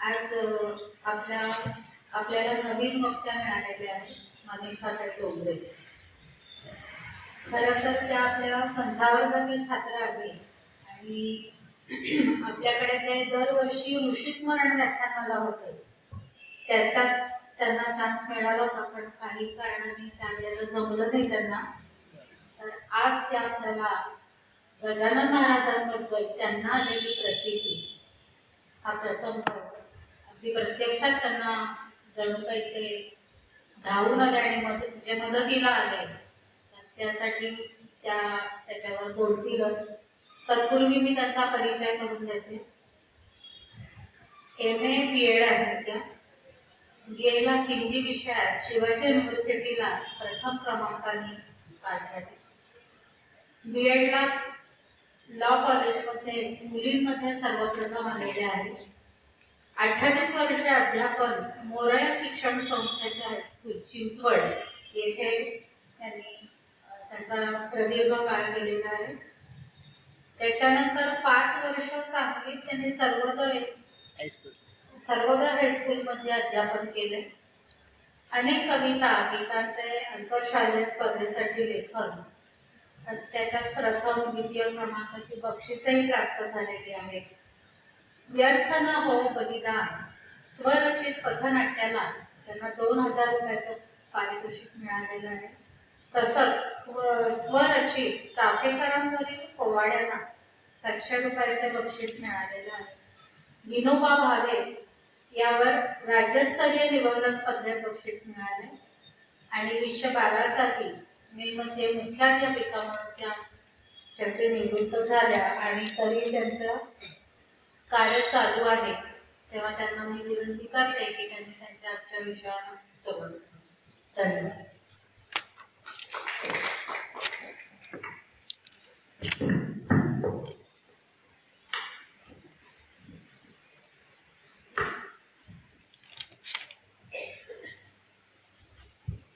आज आपल्याला नवीन वक्त्या मिळालेल्या आहेत मनीषा डोंगरे. खरं तर त्या आपल्या संध्यावर्गाच्या छात्र आहे आणि आपल्याकडे जे दरवर्षी ऋषीस्मरण व्याख्यानाला होते त्याच्यात त्यांना चान्स मिळाला होता, पण काही कारणाने त्यावेळेला जमलं नाही त्यांना. तर आज त्या आपल्याला गजानन महाराजांबद्दल त्यांना आलेली प्रचिती हा प्रसंग अगदी प्रत्यक्षात त्यांना जणू काही ते धावून आले आणि मदतीला आले. तर त्यासाठी त्याच्यावर बोलतीलच. तत्पूर्वी मी त्यांचा परिचय करून देते. MA BEd आहे त्या. BA ला हिंदी विषयात शिवाजी युनिव्हर्सिटीला प्रथम क्रमांकाने पास झाले. BEd ला लॉ कॉलेजमध्ये मुलींमध्ये सर्वप्रथम आलेले आहे. 28 वर्षे अध्यापन मोरया शिक्षण संस्थेचे हायस्कूल चिंचवड येथे त्यांनी त्यांचा प्रदीर्घ काळ केलेला आहे. त्याच्यानंतर 5 वर्ष सांगलीत त्यांनी सर्वोदय हायस्कूलमध्ये अध्यापन केले. अनेक कविता गीतांचे आंतरशालेय स्पर्धेसाठी लेखन, त्याच्यात प्रथम द्वितीय क्रमांकाची बक्षीसही प्राप्त झालेली आहे. व्यर्थ न हो बलिदान स्वरचित पथनाट्याला त्यांना 2000 रुपयाचं पारितोषिक मिळालेलं आहे. तसंच स्वरचित चाफेकरांवरील पोवाड्याला 700 रुपयाचे बक्षीस मिळालेलं आहे. विनोबा भावे यावर राज्यस्तरीय निबंध स्पर्धेत बक्षीस मिळाले आणि 2012 साली मे मध्ये मुख्याध्यापिका म्हणून त्या शेवटी निवृत्त झाल्या आणि तरी त्यांचं कार्य चालू आहे. तेव्हा त्यांना मी विनंती करते की त्यांनी त्यांच्या आजच्या विषयाला सोबत. धन्यवाद.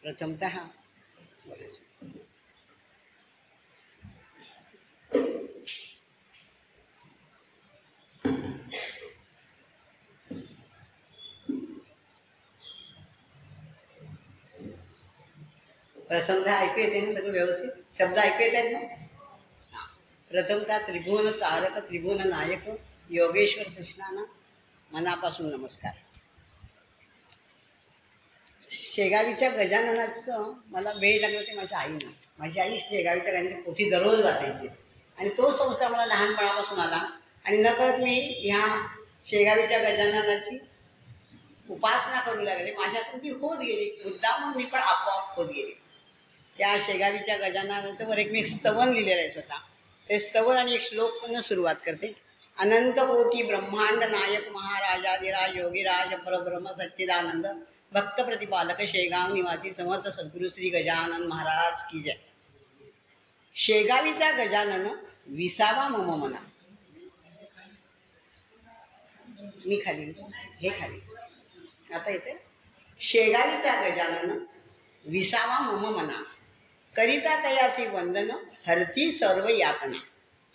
प्रथमतः ऐकू येते ना सगळं व्यवस्थित? शब्द ऐकू येतात ना? प्रथमतः त्रिभुवन तारक त्रिभुवन नायक योगेश्वर कृष्णांना मनापासून नमस्कार. शेगावीच्या गजाननाचं मला वेळ लागला ते माझ्या आईनं. माझी आई शेगावीच्या गजाननाची पोथी दररोज वाचायची आणि तो संस्कार मला लहानपणापासून आला आणि नकळत मी ह्या शेगावीच्या गजाननाची उपासना करू लागले. माझ्यातून ती होत गेली, मुद्दाम मी पण आपोआप होत गेली. त्या शेगावीच्या गजाननाचं वर एक मी स्तवन लिहिलेलं आहे स्वतः. ते स्तवन आणि एक श्लोकनं सुरुवात करते. अनंत कोटी ब्रह्मांड नायक महाराजाधिराज योगीराज परब्रह्म सच्चिदानंद भक्त प्रतिपालक शेगाव निवासी समर्थ सद्गुरू श्री गजानन महाराज की जय. शेगावीचा गजानन विसावा मम मना. मी खाली हे खाली आता येते. शेगावीचा गजानन विसावा मम मना करिता तयाची वंदन हरती सर्व यातना.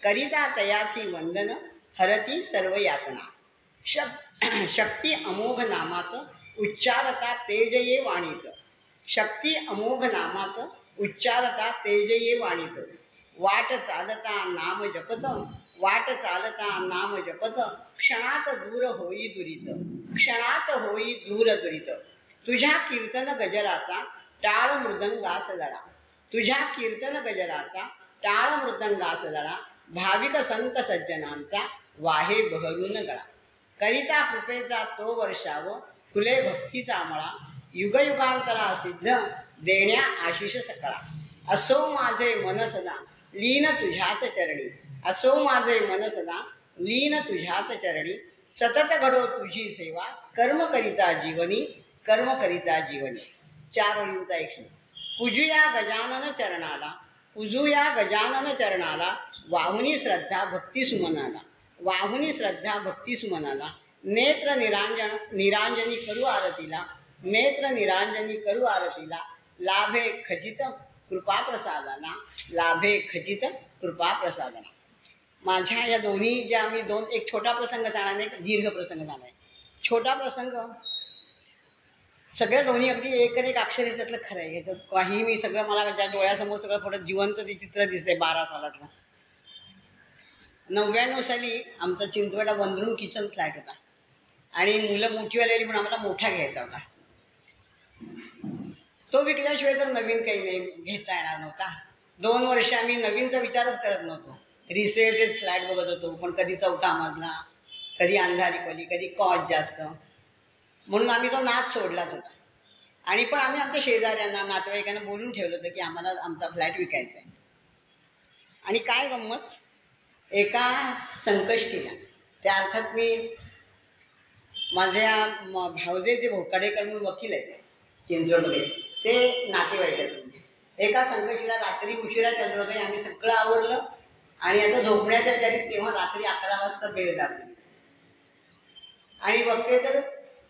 करिता तयाची वंदन हरती सर्व यातना. शक्ती अमोघ नामात उच्चारता तेज ये वाणीत. शक्ती अमोघ नामात उच्चारता तेज ये वाणीत. वाट चालता नाम जपत वाट चालता नाम जपत क्षणात दूर होई दुरित. क्षणात होई दूर दुरित. तुझ्या कीर्तन गजराचा टाळ मृदंगास लळा. तुझ्या कीर्तन गजराचा टाळ मृदंगास लळा. भाविक संत सज्जनांचा वाहे बहरून गळा. करिता कृपेचा तो वर्षाव फुले भक्तीचा मळा. युगयुगांतरा सिद्ध देण्या आशिष सकळा. असो माझे मन सदा लीन तुझ्याच चरणी. असो माझे मन सदा लीन तुझ्याच चरणी. सतत घडो तुझी सेवा कर्म करिता जीवनी. कर्म करिता जीवनी. 4 ओळींचा एक श्लोक. पूजूया गजानन चरणाला. पूजूया गजानन चरणाला. वाहुनी श्रद्धा भक्ती सुमनाला. वाहुनी श्रद्धा भक्ती सुमनाला. नेत्र निरांजनी करू आरतीला. नेत्र निरांजनी करू आरतीला. लाभे खचित कृपा प्रसादाना. लाभे खचित कृपा प्रसादाना. माझ्या या दोन्ही ज्या मी एक छोटा प्रसंग सांगणार, एक दीर्घ प्रसंग सांगणार. छोटा प्रसंग, सगळ्या दोन्ही अगदी एक आणि एक अक्षर याच्यातलं खरं आहे. याच्यात काही मी सगळं मला ज्या डोळ्यासमोर सगळं थोडं जिवंत ते चित्र दिसतंय 12 सालातलं. 99 साली आमचा चिंचवडा वनरूम किचन फ्लॅट होता आणि मुलं मोठी आलेली पण आम्हाला मोठा घ्यायचा होता. तो विकल्याशिवाय तर नवीन काही नाही घेता येणार नव्हता. 2 वर्ष आम्ही नवीनचा विचारच करत नव्हतो. रिसेलचेच फ्लॅट बघत होतो, पण कधी 4था मजला, कधी अंधारी खोली, कधी कॉस्ट जास्त, म्हणून आम्ही तो नाच सोडलाच होता. आणि पण आम्ही आमच्या शेजाऱ्यांना नातेवाईकांना बोलून ठेवलं होतं की आम्हाला आमचा फ्लॅट विकायचा आहे. आणि काय गंमत, एका संकष्टीला, त्या अर्थात मी माझ्या भावजेचे भोकाडेकर म्हणून वकील आहेत चिंचवडमध्ये, ते नातेवाईक आहेत. एका संकष्टीला रात्री उशिरा चंद्र होते, आम्ही सगळं आवरलं आणि आता झोपण्याच्या तयारीत तेव्हा रात्री 11 वाजता बेल दाबली आणि बघते तर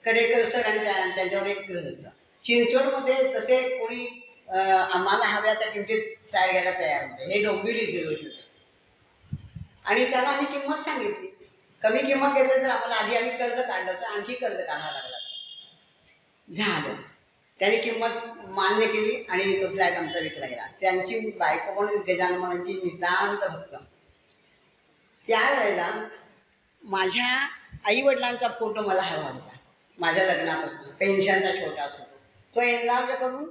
कडेकर सर आणि त्यांच्यावर एक गृहस्थ. चिंचवडमध्ये तसे कोणी आम्हाला हव्या त्या किमतीत फ्लॅट घ्यायला तयार होते. हे डोंबिवली होते आणि त्याला आम्ही किंमत सांगितली. कमी किंमत घेतली तर आम्हाला आधी आम्ही कर्ज काढलं होतं, आणखी कर्ज काढावं लागलं असतं. झालं, त्याने किंमत मान्य केली आणि तो फ्लॅट आमचा विकला गेला. त्यांची बायको पण गजानन म्हणायची नितांत भक्त. त्यावेळेला माझ्या आईवडिलांचा फोटो मला हवा होता माझ्या लग्नापासून, पेन्शनचा छोटा असतो तो एनलार्ज करून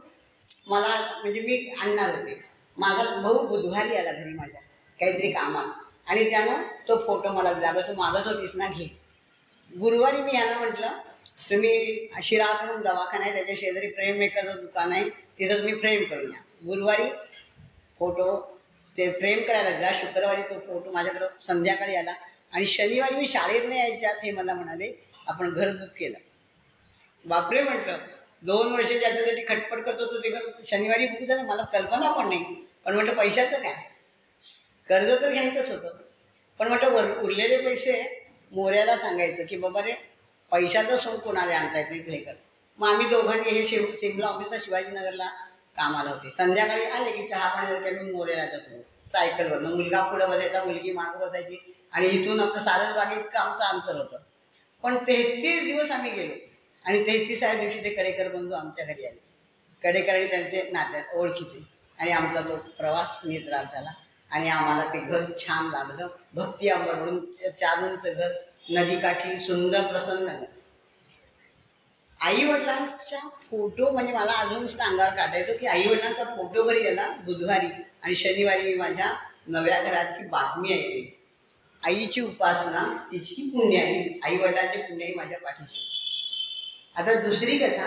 मला, म्हणजे मी आणणार होते. माझा भाऊ बुधवारी आला घरी माझ्या काहीतरी कामात आणि त्यानं तो फोटो मला दिला, तू मागत होतीस ना, घे. गुरुवारी मी यांना म्हटलं तुम्ही शिराळ म्हणून दवाखाना आहे, त्याच्या शेजारी फ्रेम मेकरचं दुकान आहे, तिथं तुम्ही फ्रेम करून या. गुरुवारी फोटो ते फ्रेम करायला दिला. शुक्रवारी तो फोटो माझ्याकडं संध्याकाळी आला आणि शनिवारी मी शाळेत नाही यायच्यात हे मला म्हणाले आपण घर बुक केलं. बापरे म्हटलं, 2 वर्ष ज्याच्यासाठी खटपट करत होतो ते घर शनिवारी बुक झालं. मला कल्पना पण नाही, पण म्हटलं पैशाचं काय, कर्ज तर घ्यायचंच होतं, पण म्हटलं उरलेले पैसे मोऱ्याला सांगायचं की बाबा रे पैशाचं सोंग कोणाला आणता येत नाही, तू हे कर. मग आम्ही दोघांनी हे सिमला ऑफिसला शिवाजीनगरला कामाला होते. संध्याकाळी आले की चहा पाणी जर मी मोऱ्याला जातो सायकलवरनं. मुलगा पुढं बसायचा, मुलगी मागं बसायची आणि इथून आपलं सारस बागेत इतकं आमचं अंतर होतं. पण 33 दिवस आम्ही गेलो आणि 33व्या दिवशी ते कडेकर बंधू आमच्या घरी आले. कडेकर आणि त्यांचे नात्यात ओळखीचे, आणि आमचा तो प्रवास निद्रात झाला आणि आम्हाला ते घर छान लागलं. भक्ती अंबर म्हणून 4 उंच घर, नदीकाठी, सुंदर प्रसन्न घर. आईवडिलांचा फोटो म्हणजे मला अजून सुद्धा अंगावर काढायचो की आईवडिलांचा फोटो घरी आला बुधवारी आणि शनिवारी मी माझ्या नव्या घराची बातमी ऐकली. आईची उपासना, तिची पुण्याई, आईवडिलांची पुण्याई माझ्या पाठीशी. आता दुसरी कथा,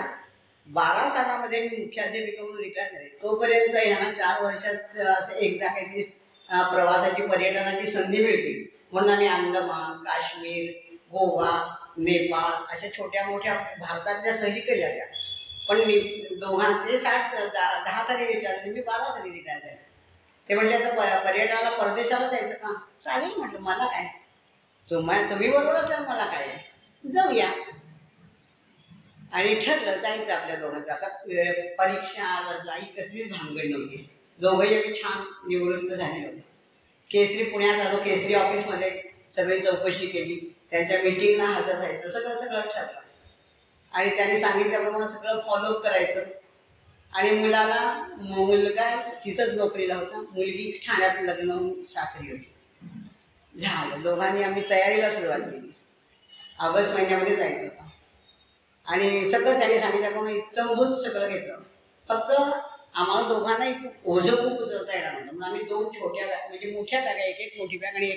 12 सालामध्ये मी मुख्याध्यापिका म्हणून रिटायर झाले. तोपर्यंत ह्यांना 4 वर्षात असं एकदा काहीतरी प्रवासाची, पर्यटनाची संधी मिळते म्हणून आम्ही अंदमान, काश्मीर, गोवा, नेपाळ अशा छोट्या मोठ्या भारतातल्या सहली केल्या त्या. पण मी दोघांचे 10 साली रिटायर झाले, मी 12 साली रिटायर झाले. ते म्हटले आता पर्यटनाला परदेशाला जायचं का, चालेल म्हटलं, मला काय, तुम्ही बरोबर असल्यावर मला काय, जाऊया. आणि ठरलं जायचं आपल्या दोघांचं. आता परीक्षा जाई कसलीच भानगड नव्हती, दोघंही आम्ही छान निवृत्त झाले होते. केसरी पुण्यात आलो, केसरी ऑफिसमध्ये सगळी चौकशी केली, त्यांच्या मीटिंगला हजर राहायचं, सगळं ठरलं आणि त्यांनी सांगितल्याप्रमाणे सगळं फॉलोअप करायचं. आणि मुलगा तिथंच नोकरीला होता, मुलगी ठाण्यात लग्न होऊन सासरी होती. झालं, दोघांनी आम्ही तयारीला सुरुवात केली. ऑगस्ट महिन्यामध्ये जायचं होतं आणि सगळं त्यांनी सांगितल्याप्रमाणे इत्तमभूत सगळं घेतलं. फक्त आम्हाला दोघांनाही ओझं खूप उचलता येणार नव्हतं, म्हणून आम्ही 2 छोट्या बॅग, म्हणजे मोठ्या बॅगा, एक मोठी बॅग आणि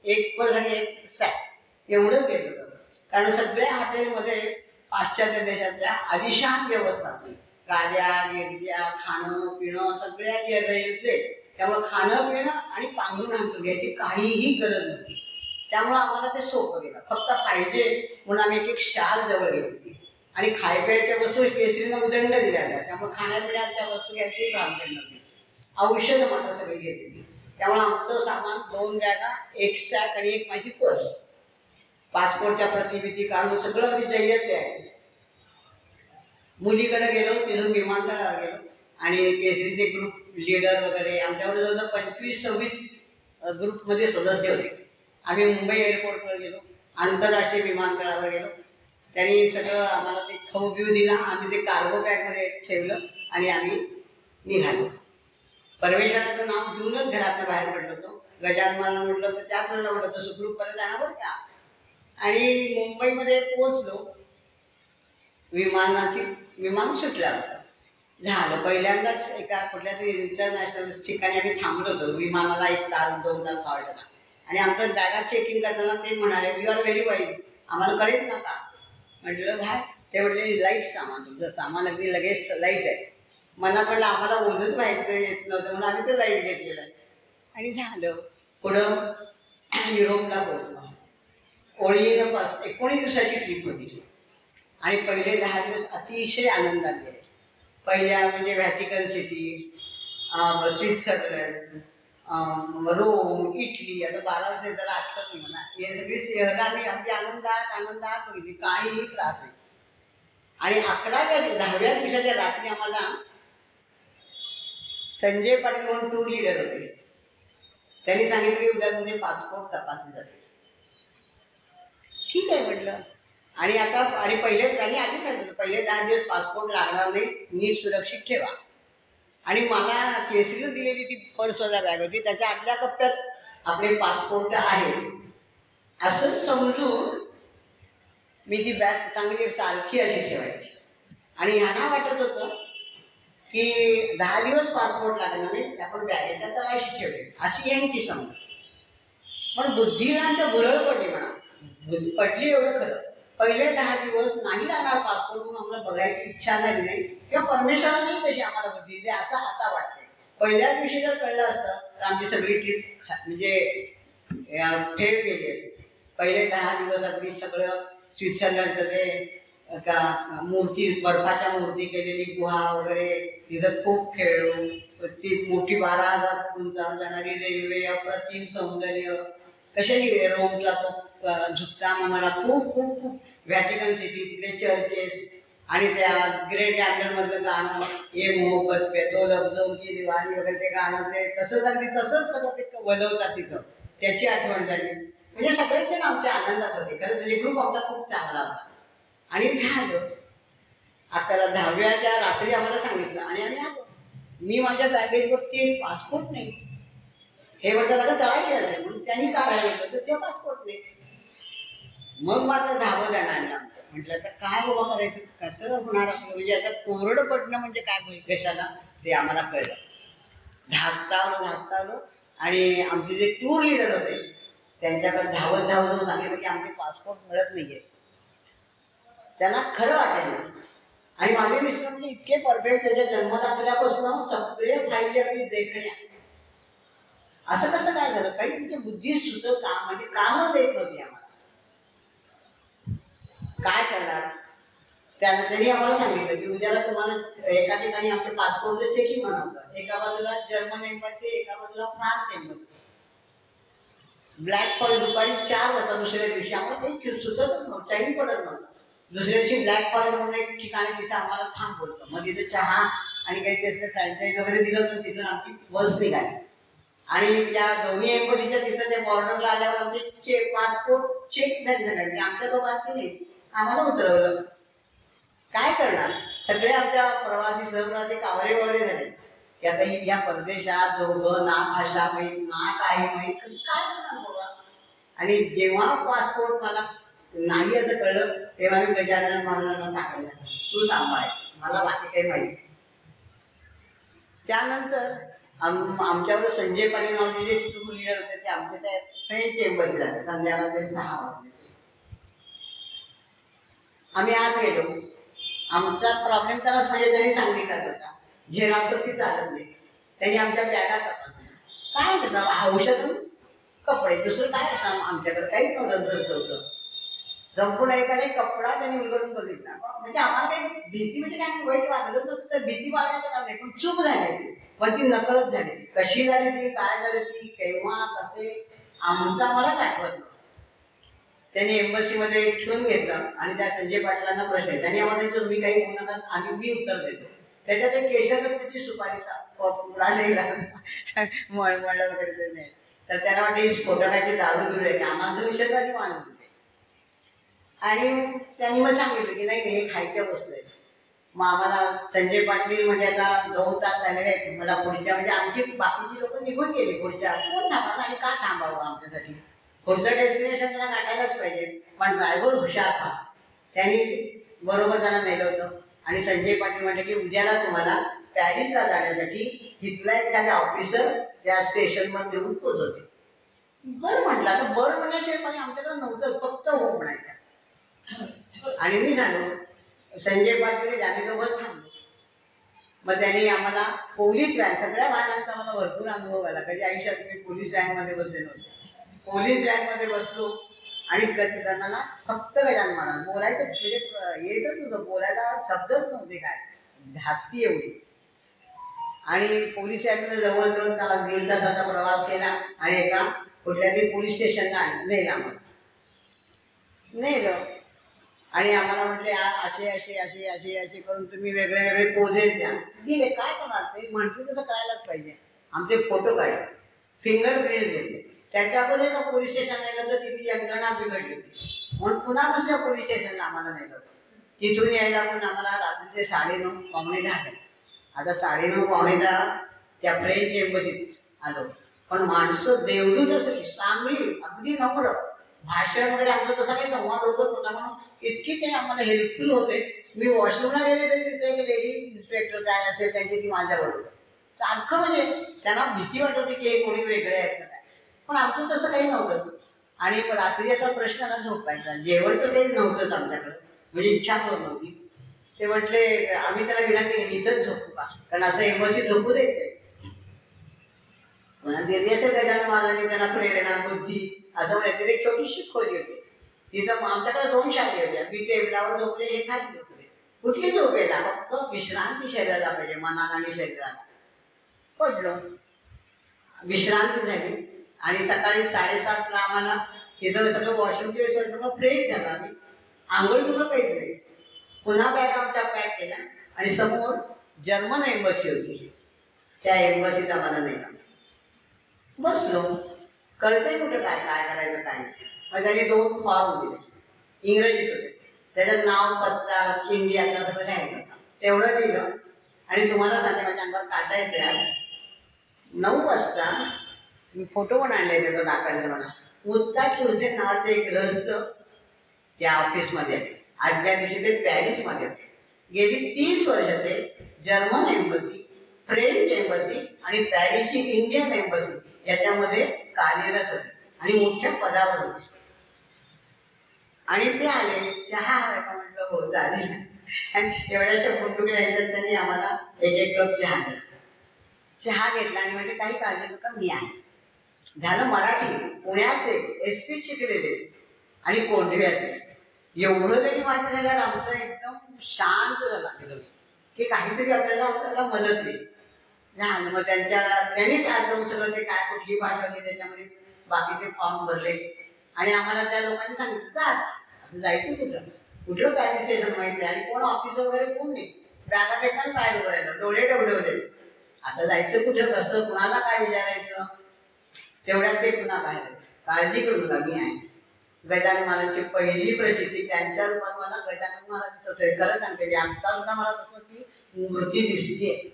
एक पर्स आणि एक सॅक एवढंच घेतलं होतं. कारण सगळ्या हॉटेलमध्ये पाश्चात्य देशातल्या आलिशान व्यवस्था होती, गाद्या गिरद्या, खाणं पिणं सगळ्या रेलचे, त्यामुळे खाणं पिणं आणि पांघरून अंतर घ्यायची काहीही गरज नव्हती. त्यामुळं आम्हाला ते सोपं गेलं. फक्त पाहिजे म्हणून आम्ही एक शाल जवळ घेतली आणि खायप्याच्या वस्तू केसरीनं उदंड दिल्या होत्या, त्यामुळे खाण्यापिण्याच्या वस्तू घ्यायची भानगड नव्हती. औषधं मात्र सगळी घेतली. त्यामुळे आमचं सामान 2 बॅगा, एक सॅक आणि एक माझी पर्स. पासपोर्टच्या प्रतिनिधी काढून सगळं आम्ही जय्यत आहे. मुलीकडे गेलो, तिथून विमानतळावर गेलो आणि केसरीचे ग्रुप लीडर वगैरे आमच्यावर जवळ 25-26 ग्रुपमध्ये सदस्य होते. आम्ही मुंबई एअरपोर्टवर गेलो, आंतरराष्ट्रीय विमानतळावर गेलो. त्यांनी सगळं आम्हाला ते खाऊ बिऊ दिला. आम्ही ते कार्गो बॅगमध्ये ठेवलं आणि आम्ही निघालो. परमेश्वराचं नाव घेऊनच घरातनं बाहेर पडलो होतो. गजानन म्हटलं तर त्याच वेळेला म्हटलं होतं सुखरूप परत जाणार बरं का. आणि मुंबईमध्ये पोचलो. विमान सुटलं होतं. झालं पहिल्यांदाच एका कुठल्या तरी इंटरनॅशनल ठिकाणी आम्ही थांबलो होतो. विमानाला 1 तास 2 तास हॉल्ट होता. आणि आमचं बॅगा चेकिंग करताना ते म्हणाले यू आर व्हेरी वाईट, आम्हाला कळेच नका. म्हटलं काय? ते म्हटले लाईट सामान, तुमचं सामान अगदी लगेच लाईट आहे. मनात म्हटलं आम्हाला ओझच व्हायचं येत नव्हतं म्हणून आम्ही ते लाईट घेतलेलं आहे. आणि झालं पुढं युरोपला पोचलो. ओळीनं 19 दिवसाची ट्रिप होती. आणि पहिले 10 दिवस अतिशय आनंदात गेले. पहिल्या म्हणजे Vatican city, Switzerland, Rome, Italy, आता 12 वर्ष जरा आठवत नाही म्हणा. हे सगळी शहरं आम्ही अगदी आनंदात बघितली, काहीही त्रास नाही. आणि 10व्या दिवसाच्या रात्री आम्हाला संजय पाटील म्हणून टूर लीडर होते. त्यांनी सांगितलं की उद्या तुमचे पासपोर्ट तपासले जातील. ठीक आहे म्हटलं. आणि त्यांनी आधी सांगितलं पहिले 10 दिवस पासपोर्ट लागणार नाही, नीट सुरक्षित ठेवा. आणि मला केसरीनं दिलेली ती पर्सवाला बॅग होती, त्याच्या आतल्या कप्प्यात आपले पासपोर्ट आहेत असं समजून मी ती बॅग चांगली सारखी अशी ठेवायची. आणि ह्यांना वाटत होतं की 10 दिवस पासपोर्ट लागणार नाही, आपण बॅगेच्या तळाशी ठेवले अशी यांची समज. पण बुद्धीला आमच्या भुरळ पडली म्हणा. पडली एवढं खरं. पहिले 10 दिवस नाही लागणार पासपोर्ट म्हणून आम्हाला बघायची इच्छा झाली नाही किंवा परमेश्वराने तशी आम्हाला बुद्धी दिली असं आता वाटते. पहिल्या दिवशी जर कळलं असतं तर आमची सगळी ट्रिप म्हणजे फेल गेली असते. पहिले 10 दिवस अगदी सगळं स्वित्झर्लंडचं ते बर्फाच्या मूर्ती केलेली गुहा वगैरे तिथं खूप खेळलो. ती मोठी 12,000 फूट जाणारी रेल्वे, अप्रतिम सौंदर्य, कशाची रोमचा तो झुकता मला खूप खूप खूप व्हॅटिकन सिटी, तिथले चर्चेस आणि त्या ग्रेट गार्डनमधलं गाणं ये मोहब्बत पे दो लफ्जों की दिवानी वगैरे ते गाणं ते तसंच सगळं ते वलवतात तिथं. त्याची आठवण झाली. म्हणजे सगळेच जण आमच्या आनंदात होते. खरंच म्हणजे ग्रुप आमचा खूप चांगला होता. आणि झालं 10व्याच्या रात्री आम्हाला सांगितलं आणि आम्ही आलो. मी माझ्या बॅगेत बघते पासपोर्ट नाही. हे म्हणतात अगं तळाशी असेल म्हणून त्यांनी काढायला घेतलं तर ते पासपोर्ट नाही. मग माझं धावं जाणं आणलं आमचं. म्हटलं तर काय बाबा करायचं, कसं होणार आपलं. म्हणजे आता कोरडं पडणं म्हणजे काय कशाला ते आम्हाला कळलं. धास्तावलो आणि आमचे जे टूर लीडर होते त्यांच्याकडे धावत सांगितलं की आमचे पासपोर्ट मिळत नाहीये. त्यांना खरं वाटेल. आणि माझे मिस्टर म्हणजे इतके परफेक्ट, त्याच्या जन्मदाखल्यापासून सगळे फायदे अगदी देखण्या. असं कसं काय झालं, काही तिथे बुद्धी सुचत काम म्हणजे कामच येत नव्हती आम्हाला. काय करणार. त्यांनी आम्हाला सांगितलं की उद्याला तुम्हाला एका ठिकाणी आमचे पासपोर्टचे चेकिंग होणार. एका बाजूला जर्मन एम्बसी, एका बाजूला फ्रान्स एम्बसी. ब्लॅक फॉरेस्ट दुपारी 4 वाजता दुसऱ्या दिवशी आम्हाला काही सुचतच नव्हतं, टाईम पडत नव्हतं. दुसऱ्या दिवशी ब्लॅक फॉरेस्ट म्हणून एक ठिकाणी तिथं आम्हाला थांबवलं. मग तिथं चहा आणि काही त्याचं फ्रँचाईज वगैरे दिलं होतं. तिथून आमची बस निघाली आणि त्या दोन्ही एम्बसीच्या तिथं त्या बॉर्डरला आल्यावर आमचे पासपोर्ट चेक झाले सगळ्यांचे. आमच्या दोघांचे नाही. आम्हाला उतरवलं. काय करणार. सगळे आमच्या सहप्रवासी कावरे झाले की आता ह्या परदेशात दोघं ना भाषा माहीत ना काही माहीत, कसं काय करणार बाबा. आणि जेव्हा पासपोर्ट मला नाही असं कळलं तेव्हा मी गजानन महाराजांना सांगितलं तू सांभाळ, मला बाकी काही माहिती. त्यानंतर आमच्यावर संजय पाटील नावाचे जे टूर लीडर होते ते आमच्या त्या फ्रेंच एम्बसी झाले. संध्याकाळचे 6 वाजले. आम्ही आत गेलो. आमचा प्रॉब्लेम तर म्हणजे त्यांनी सांगितलं होता झेरॉक्सवरती चालत नाही. त्यांनी आमच्या बॅगा तपासल्या. काय म्हटलं औषध कपडे, दुसरं काय असणार आमच्याकडे काहीच नव्हतं. संपूर्ण एकाने कपडा त्यांनी उलगडून बघितला. म्हणजे आम्हाला काही भीती म्हणजे काय वाईट वागलं नव्हतं, तर भीती बाळगायचं काम नाही. पण चूक झाली पण ती नकळत झाली. कशी झाली ती, काय झाली ती, केव्हा कसे आमचं आम्हालाच आठवत नव्हतं. त्यांनी एम्बसीमध्ये ठेवून घेतलं आणि त्या संजय पाटलांना प्रश्न त्यांनी आम्हाला तुम्ही काही बोलू नका आणि मी उत्तर देतो. त्याच्यात एक केशर त्याची सुपारी मळमळलं वगैरे ते नाही. तर त्यांना वाटते स्फोटकाची दारू बिरू आहे. आम्हाला तर विषयवादी मानत होते. आणि त्यांनी मग सांगितलं की नाही हे खायच्या वस्तू आहेत. मग आम्हाला संजय पाटील म्हणजे आता 2 तास झालेले आहेत, मला पुढच्या म्हणजे आमची बाकीची लोक निघून गेली, पुढच्या कोण थांबणार आणि का थांबावं आमच्यासाठी, पुढचं डेस्टिनेशन त्यांना गाठायलाच पाहिजे. पण ड्रायव्हर हुशार पहा, त्यांनी बरोबर त्यांना नेलं होतं. आणि संजय पाटील म्हटले की उद्याला तुम्हाला पॅरिसला जाण्यासाठी तिथला एखादा ऑफिसर त्या स्टेशनवर नेऊन पोचवते. बरं म्हटलं, आता बरं म्हणण्याशिवाय काही आमच्याकडे नव्हतं, फक्त हो म्हणायचं. आणि निघालो. संजय पाटील आम्ही दोघंच थांबलो. मग त्यांनी आम्हाला पोलीस व्हॅन, सगळ्या वाहनांचा मला भरपूर अनुभव आला, कधी आयुष्यात मी पोलीस व्हॅनमध्ये बसले नव्हते. पोलीस व्हॅनमध्ये बसलो आणि गती करताना फक्त गजानन महाराज बोलायचं म्हणजे येतच नव्हतं, बोलायला शब्दच नव्हते काय, धास्ती एवढी. आणि पोलीस व्हॅनमध्ये जवळजवळ तास 1.5 तासाचा प्रवास केला आणि एका कुठल्या तरी पोलीस स्टेशनला नेलं आम्हाला. नेलं आणि आम्हाला म्हटले असे असे असे असे असे करून तुम्ही वेगळे वेगळे पोजेस द्या. दिले. काय करणार, ते म्हणते तसं करायलाच पाहिजे. आमचे फोटो काढले, फिंगरप्रिंट घेतले. त्याच्यावर एका पोलीस स्टेशन नेलं तर तिथली यंत्रणा बिघडली होती, म्हणून पुन्हा दुसऱ्या पोलीस स्टेशनला आम्हाला नेलं होतं. तिथून यायला पण आम्हाला रात्रीचे 9:30 पावणे 10 झाले. आता 9:30 पावणे 10 त्या फ्रेंच एम्बसीत आलो. पण माणसं देवदूत असेल, चांगली, अगदी नम्र, भाषण वगैरे आमचा तसा काही संवाद होतच नव्हता, म्हणून इतकी ते आम्हाला हेल्पफुल होते. मी वॉशरूमला गेले तरी तिथे एक लेडी इन्स्पेक्टर काय असेल त्यांची, ती माझ्याबरोबर सारखं, म्हणजे त्यांना भीती वाटत होती की हे कोणी वेगळे आहेत का काय, पण आमचं तसं काही नव्हतं. आणि रात्री आता प्रश्नाला झोपायचा, जेवण तर काही नव्हतंच आमच्याकडं, म्हणजे इच्छा होत नव्हती. ते म्हटले, आम्ही त्याला विनंती केली इथंच झोपू का, कारण असं एम्बसी झोपू देत नाही. पुन्हा दिली असेल गजानन महाराजांनी त्यांना प्रेरणा, बुद्धी, असं म्हणजे तिथे एक छोटीशी खोली होती. तिथं आमच्याकडे 2 शाली होत्या. मी टेबलावर झोपले, हे खाली झोपले. कुठली झोपेला, फक्त विश्रांती शरीराला पाहिजे, मनाला आणि शरीराला. पडलो, विश्रांती झाली आणि सकाळी 7:30ला आम्हाला तिथं सगळं वॉशरूमची सोय, सगळं फ्रेश झालं. आम्ही आंघोळ बिंघोळ काहीच नाही. पुन्हा बॅग आमच्या पॅक केल्या आणि समोर जर्मन एम्बसी होती, त्या एम्बसीत आम्हाला नेलं. बसलो, कळतंय कुठं काय काय करायचं काय नाही. मग त्यांनी 2 फॉर्म दिले, इंग्रजीत होते. त्याच्यात नाव, पत्ता, इंडियाचा सगळं लिहायचं होतं. तेवढं दिलं आणि तुम्हाला सांगते माझ्या अंगावर काटा येते. आज 9 वाजता मी फोटो पण आणले त्याचा दाखवायचं मला. मुत्ता क्युझेन नावाचे एक गृहस्थ त्या ऑफिसमध्ये आहे. आजच्या दिवशी ते पॅरिसमध्ये होते. गेली 30 वर्ष ते जर्मन एम्बसी, फ्रेंच एम्बसी आणि पॅरिसची इंडियन एम्बसी याच्यामध्ये कार्यरत होते आणि मोठ्या पदावर होते. आणि ते आले, चहा हवाय का म्हटलं, हो चालेल. आणि एवढ्याशा फोटोग्राफ ह्याच्यात त्यांनी आम्हाला एक कप चहा दिला. चहा घेतला आणि म्हणजे काही काळजी नका, मी आहे. झालं मराठी, पुण्याचे, SP शिकलेले आणि कोंढव्याचे. एवढं तरी माझं झाल्यावर आमचं एकदम शांत झालं की काहीतरी आपल्याला मदत होईल. झालं. मग त्यांनीच आज सगळं ते काय कुठली पाठवली त्याच्यामध्ये बाकीचे फॉर्म भरले आणि आम्हाला त्या लोकांनी सांगितलं जा, आता जायचं कुठलं पॅरिस स्टेशन माहिती आहे आणि कोण ऑफिस वगैरे कोण नाही. बॅगा घेतला बाहेर उभं राहिलं, डोळे ठेवले. आता जायचं कुठं, कसं, कुणाला काय विचारायचं. तेवढ्यात ते पुन्हा बाहेर आले. काळजी करू नका, मी आहे. गजानन महाराजांची पहिली प्रचिती त्यांच्या रूपात मला गजानन महाराज दिसत होते. खरं सांगते की आत्ता सुद्धा मला तसं ती मूर्ती दिसते.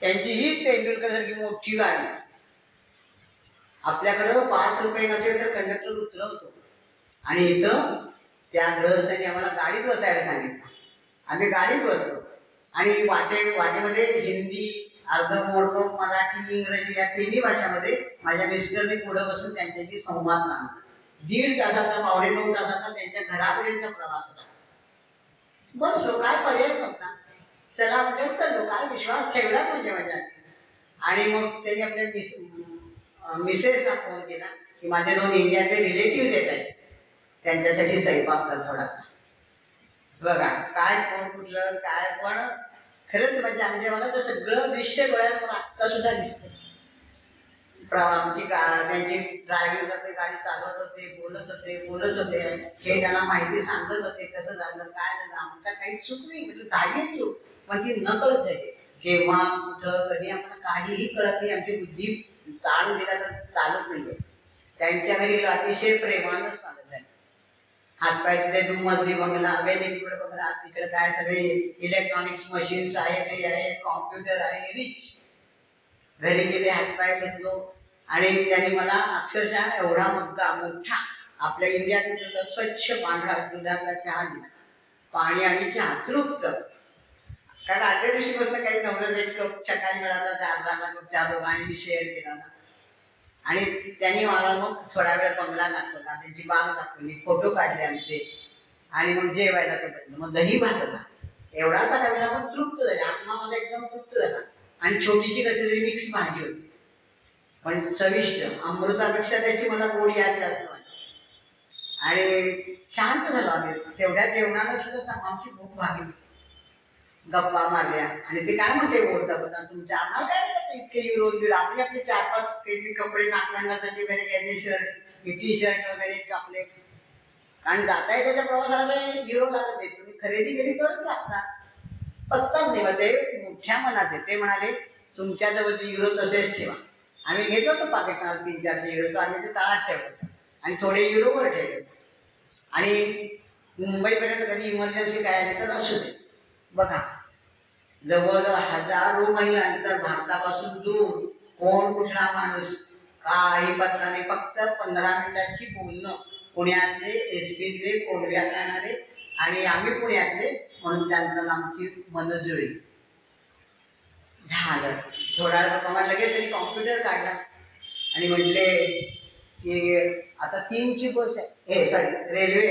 त्यांची हीच तेंडुलकर सारखी मोठी गाडी. आपल्याकडं 5 रुपये नसेल तर कंडक्टर उतरवतो आणि इथं त्या गृहस्थांनी आम्हाला गाडीत बसायला सांगितलं. आम्ही गाडीत बसलो आणि वाटेमध्ये हिंदी, अर्धमोडकं मराठी, इंग्रजी या 3ही भाषामध्ये माझ्या मिस्टरने पुढं बसून त्यांच्याशी संवाद साधला. 1.5 तासाचा, पावणे 2 तासाचा त्यांच्या घरापर्यंतचा प्रवास होता. बसलो, काय पर्याय नव्हता. चला म्हटलं चलो, काय विश्वास ठेवला म्हणजे माझ्या. आणि मग त्यांनी आपल्या मिसेसला फोन केला की माझे 2 इंडियातले रिलेटिव्ह येत आहेत, त्यांच्यासाठी स्वयंपाक कर थोडासा. बघा काय कोण कुठलं काय, पण खरंच म्हणजे आमच्या मला तर सगळं दृश्य डोळ्यात आत्ता सुद्धा दिसतं. आमची त्यांची ड्रायव्हिंग करते, गाडी चालवत होते, बोलत होते, हे त्यांना माहिती सांगत होते कसं झालं काय झालं. आमचा काही चूक नाही, म्हणजे झाली चूक पण ती न कळत झाली. केव्हा कुठं कधी आपण काहीही कळत नाही. आमची बुद्धी ताण दिला तर चालत नाहीये. त्यांच्या घरी अतिशय प्रेमानं स्वागत झालं. हातपाय तिथे 2 मजली बंगला, वेल इक्विप्ड बंगला, तिकडे काय सगळे इलेक्ट्रॉनिक्स मशीन्स आहेत, हे आहेत, कॉम्प्युटर आहे, रिच. घरी गेले, हातपाय घेतलो आणि त्यांनी मला अक्षरशः एवढा मग्गा मोठा आपल्या इंडियात स्वच्छ पांढरा दुधाचा चहा दिला, पाणी आणि चहा तृप्त. कारण आदल्या दिवशी बसलं काही नवरा एक कप सकाळी मिळाला तर अर्धा कप त्या दोघांनी मी शेअर केला ना. आणि त्यांनी मला मग थोडा वेळ बंगला दाखवला, त्यांची बाग दाखवली, फोटो काढले आमचे आणि मग जेवायला तो पडलं. मग दही भात होता, एवढा सगळा वेळा पण तृप्त झाला, आत्मा मला एकदम तृप्त झाला. आणि छोटीशी कशी तरी मिक्स भाजी होती, पण चविष्ट, अमृतापेक्षा त्याची मला गोड याद जास्त वाटली. आणि शांत झालो आम्ही तेवढ्या जेवणाला सुद्धा. आमची भूक भागली, गप्पा मारल्या. आणि ते काय म्हणते बोलता बोलता, तुमच्या आम्हाला काय म्हणतात इतके युरो बिरो, आपले आपले 4-5 केजी कपडे नातवंडासाठी वगैरे घ्यायचे, शर्ट टी शर्ट वगैरे कापले. आणि जाता येत्याच्या प्रवासाला युरो लागत नाही, तुम्ही खरेदी केली तरच लागतात, पत्ताच नाही. मग ते मोठ्या मनात ते म्हणाले तुमच्याजवळचे युरो तसेच ठेवा. आम्ही घेतलं होतं पाकिस्तानात 3-4 युरो, आम्ही ते तळात ठेवलं होतं आणि थोडे युरोवर ठेवले होते. आणि मुंबईपर्यंत कधी इमर्जन्सी काय आली तर असू दे. बघा, जवळजवळ हजारो मैल अंतर भारतापासून दूर, कोण कुठला माणूस काही पत्ता नाही, फक्त 15 मिनिटाची बोलणं. पुण्यातले, एसबीतले, कोलव्यात राहणारे आणि आम्ही पुण्यातले, म्हणून त्यांचं आमची मन जुळली. झालं थोडा वेळ लगेच त्यांनी कॉम्प्युटर काढला आणि म्हटले की आता 3ची बस आहे, हे सॉरी रेल्वे